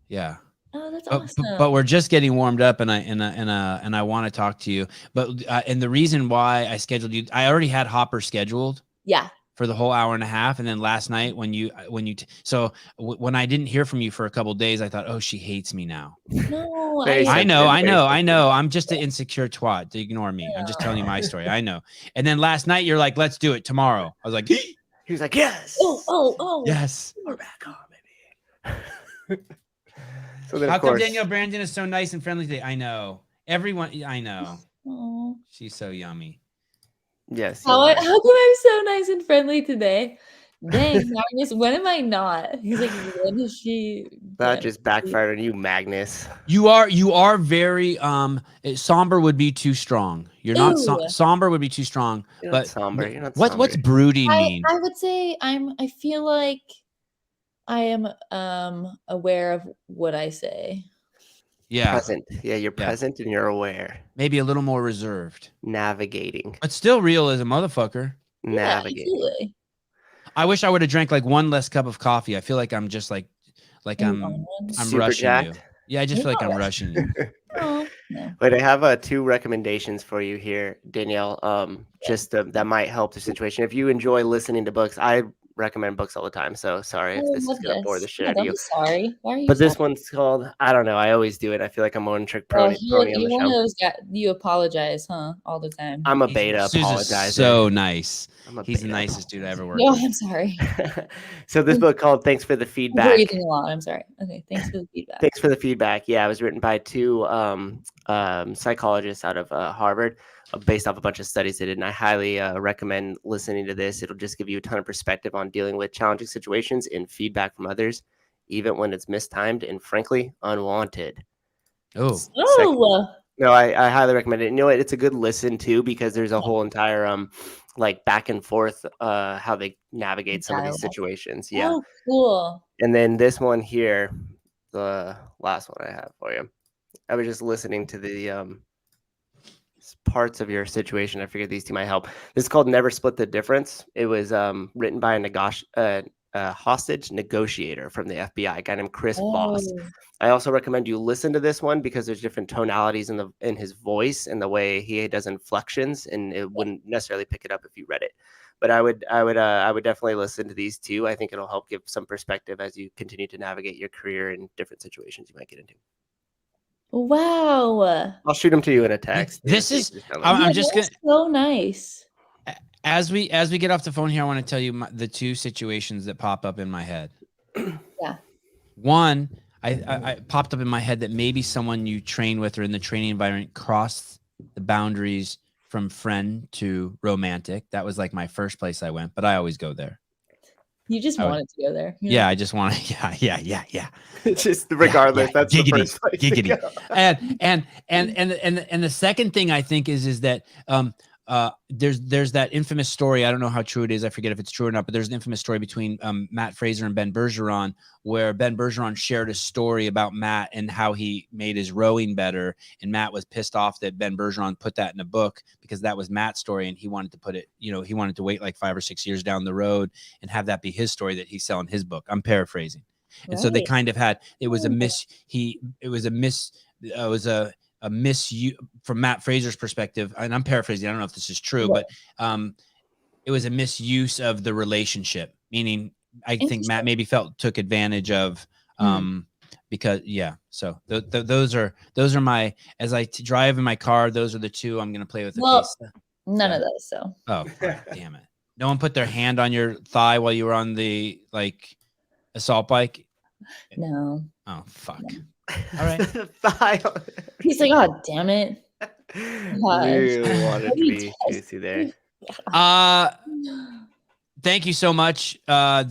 Yeah. Oh, that's awesome. But we're just getting warmed up, and I want to talk to you. But and the reason why I scheduled you, I already had Hopper scheduled. Yeah. For the whole hour and a half, and then last night when I didn't hear from you for a couple of days, I thought, oh, she hates me now. No, I know. I'm just an insecure twat. Ignore me. I'm just telling you my story. I know. And then last night you're like, let's do it tomorrow. I was like, he was like, yes. Oh. Yes. We're back on, baby. So then, how come Danielle Brandon is so nice and friendly today? I know. Everyone, I know. Oh. She's so yummy. Yes. How come I'm so nice and friendly today? Dang, Magnus, when am I not? He's like, when is she? That just backfired on you, Magnus. You are very somber would be too strong. You're not somber would be too strong. You're but not somber. You're not somber. What's brooding mean? I would say I feel like I am aware of what I say. Yeah. Present. Yeah, you're present and you're aware. Maybe a little more reserved. Navigating. But still real as a motherfucker. Navigating. Yeah, absolutely. I wish I would have drank like one less cup of coffee. I feel like I'm just like I'm super rushing jacked. you. Yeah, I just feel like I'm rushing you. Oh, no. Wait, I have 2 recommendations for you here, Danielle. Just that might help the situation. If you enjoy listening to books, I recommend books all the time. So sorry if this is gonna bore the shit out of you. Sorry. Why are you? But this one's called, I don't know. I always do it. I feel like I'm one trick pony on the one of show. those guys, you apologize, huh? All the time. I'm a beta apologizer. So nice. He's the nicest dude I ever worked No, with. I'm sorry. So this book called Thanks for the Feedback. I'm breathing a lot. I'm sorry. Okay, thanks for the feedback. Thanks for the feedback. Yeah, it was written by 2 psychologists out of Harvard. based off a bunch of studies they did. And I highly recommend listening to this. It'll just give you a ton of perspective on dealing with challenging situations and feedback from others, even when it's mistimed and frankly unwanted. Oh, No, I highly recommend it. You know what? It's a good listen too, because there's a whole entire like back and forth how they navigate some of these situations. Yeah. Oh, cool. And then this one here, the last one I have for you. I was just listening to the parts of your situation. I figured these two might help. This is called Never Split the Difference. It was written by a hostage negotiator from the FBI, a guy named Chris Voss. I also recommend you listen to this one because there's different tonalities in his voice and the way he does inflections, and it wouldn't necessarily pick it up if you read it. But I would definitely listen to these two. I think it'll help give some perspective as you continue to navigate your career in different situations you might get into. Wow. I'll shoot them to you in a text. This is, I'm just going to, so nice. As we get off the phone here, I want to tell you the two situations that pop up in my head. Yeah. One, I popped up in my head that maybe someone you train with or in the training environment crossed the boundaries from friend to romantic. That was like my first place I went, but I always go there. You just wanted to go there. Yeah, I just want to. Yeah. Just regardless, that's giggity, the first place giggity. And the second thing I think is that there's that infamous story. I don't know how true it is. I forget if it's true or not, but there's an infamous story between Matt Fraser and Ben Bergeron, where Ben Bergeron shared a story about Matt and how he made his rowing better. And Matt was pissed off that Ben Bergeron put that in a book because that was Matt's story. And he wanted to put it, he wanted to wait like 5 or 6 years down the road and have that be his story that he's selling his book. I'm paraphrasing. And so they kind of had, it was a misuse from Matt Fraser's perspective, and I'm paraphrasing, I don't know if this is true, but it was a misuse of the relationship, meaning I think Matt maybe took advantage of because so those are my, as I drive in my car, those are the two I'm gonna play with. None of those. So damn it, no one put their hand on your thigh while you were on the assault bike? No. Oh fuck. All right. He's like, oh damn it. You wanted to be juicy there. Thank you so much. I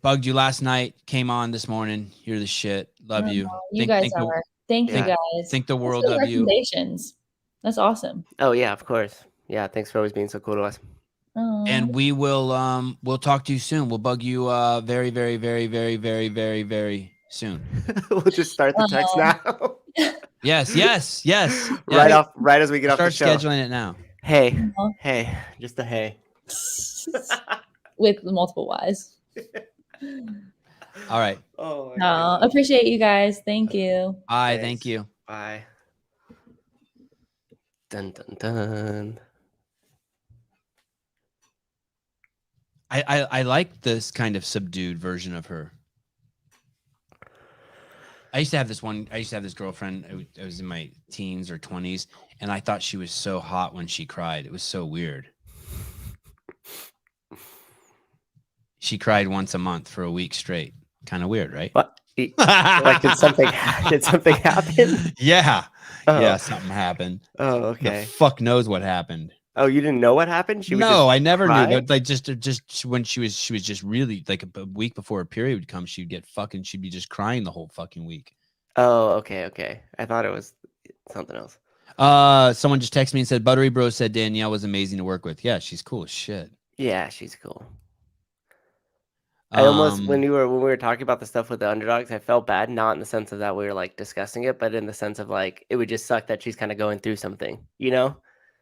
bugged you last night, came on this morning. You're the shit. Love you. You guys are. Thank you guys. Think the world of you. That's awesome. Oh yeah, of course. Yeah, thanks for always being so cool to us. And we will we'll talk to you soon. We'll bug you very, very, very, very, very, very, very soon. We'll just start the text now. Yes. Right as we get off the show. Start scheduling it now. Hey, just a hey. With multiple Y's. All right. Appreciate you guys. Thank you. Bye. Thank you. Bye. Dun dun dun. I like this kind of subdued version of her. I used to have this girlfriend. I was in my teens or 20s, and I thought she was so hot when she cried. It was so weird. She cried once a month for a week straight. Kind of weird, right? What? Like did something happen? Yeah. Yeah, something happened. Oh, okay. The fuck knows what happened. Oh, you didn't know what happened? I never knew. Like just when she was just really like a week before a period would come, she'd be just crying the whole fucking week. Oh, okay. I thought it was something else. Someone just texted me and said Buttery Bro said Danielle was amazing to work with. Yeah, she's cool as shit. Yeah, she's cool. I almost when we were talking about the stuff with the underdogs, I felt bad, not in the sense of that we were like discussing it, but in the sense of like it would just suck that she's kind of going through something,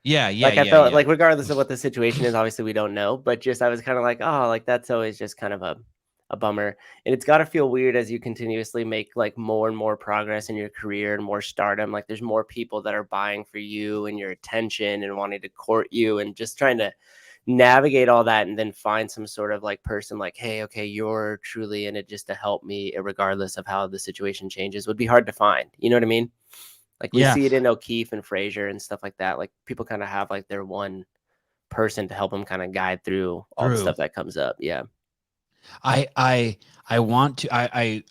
Yeah. Like I felt like regardless of what the situation is, obviously we don't know, but just I was kind of like, oh, like that's always just kind of a bummer. And it's got to feel weird as you continuously make like more and more progress in your career and more stardom. Like there's more people that are buying for you and your attention and wanting to court you and just trying to navigate all that and then find some sort of like person like, hey, okay, you're truly in it just to help me regardless of how the situation changes would be hard to find. You know what I mean? Like we see it in O'Keefe and Fraser and stuff like that. Like people kind of have like their one person to help them kind of guide through all the stuff that comes up. Yeah. I want to,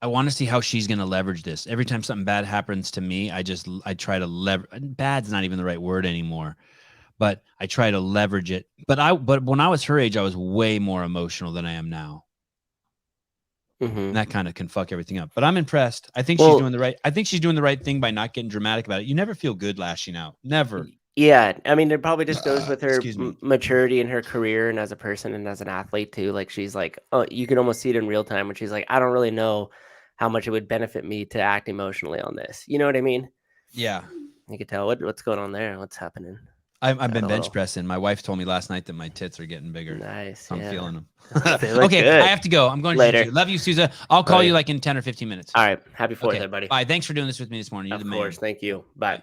I want to see how she's going to leverage this. Every time something bad happens to me, I try to leverage. Bad's not even the right word anymore, but I try to leverage it. But when I was her age, I was way more emotional than I am now. And that kind of can fuck everything up. But I'm impressed. I think she's doing the right. I think she's doing the right thing by not getting dramatic about it. You never feel good lashing out. Never. Yeah, I mean, it probably just goes with her Excuse me. maturity in her career and as a person and as an athlete too. Like she's like, oh, you can almost see it in real time when she's like, I don't really know how much it would benefit me to act emotionally on this. You know what I mean? Yeah. You can tell what's going on there, what's happening. I've been bench pressing. My wife told me last night that my tits are getting bigger. Nice. I'm feeling them. They look Okay, good. I have to go. I'm going to Later. jiu-jitsu. Love you, Sousa. I'll call you like in 10 or 15 minutes. All right. Happy 4th, Okay. everybody. Bye. Thanks for doing this with me this morning. You're Of the man. course. Thank you. Bye.